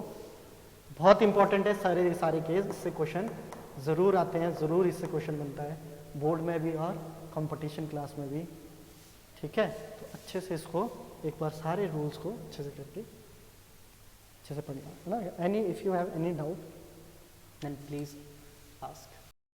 बहुत इंपॉर्टेंट है सारे केस, इससे क्वेश्चन जरूर आते हैं, जरूर इससे क्वेश्चन बनता है बोर्ड में भी और कंपटीशन क्लास में भी। ठीक है, तो अच्छे से इसको एक बार सारे रूल्स को अच्छे से करके अच्छे से पढ़ना है ना। If you have any doubt then please ask.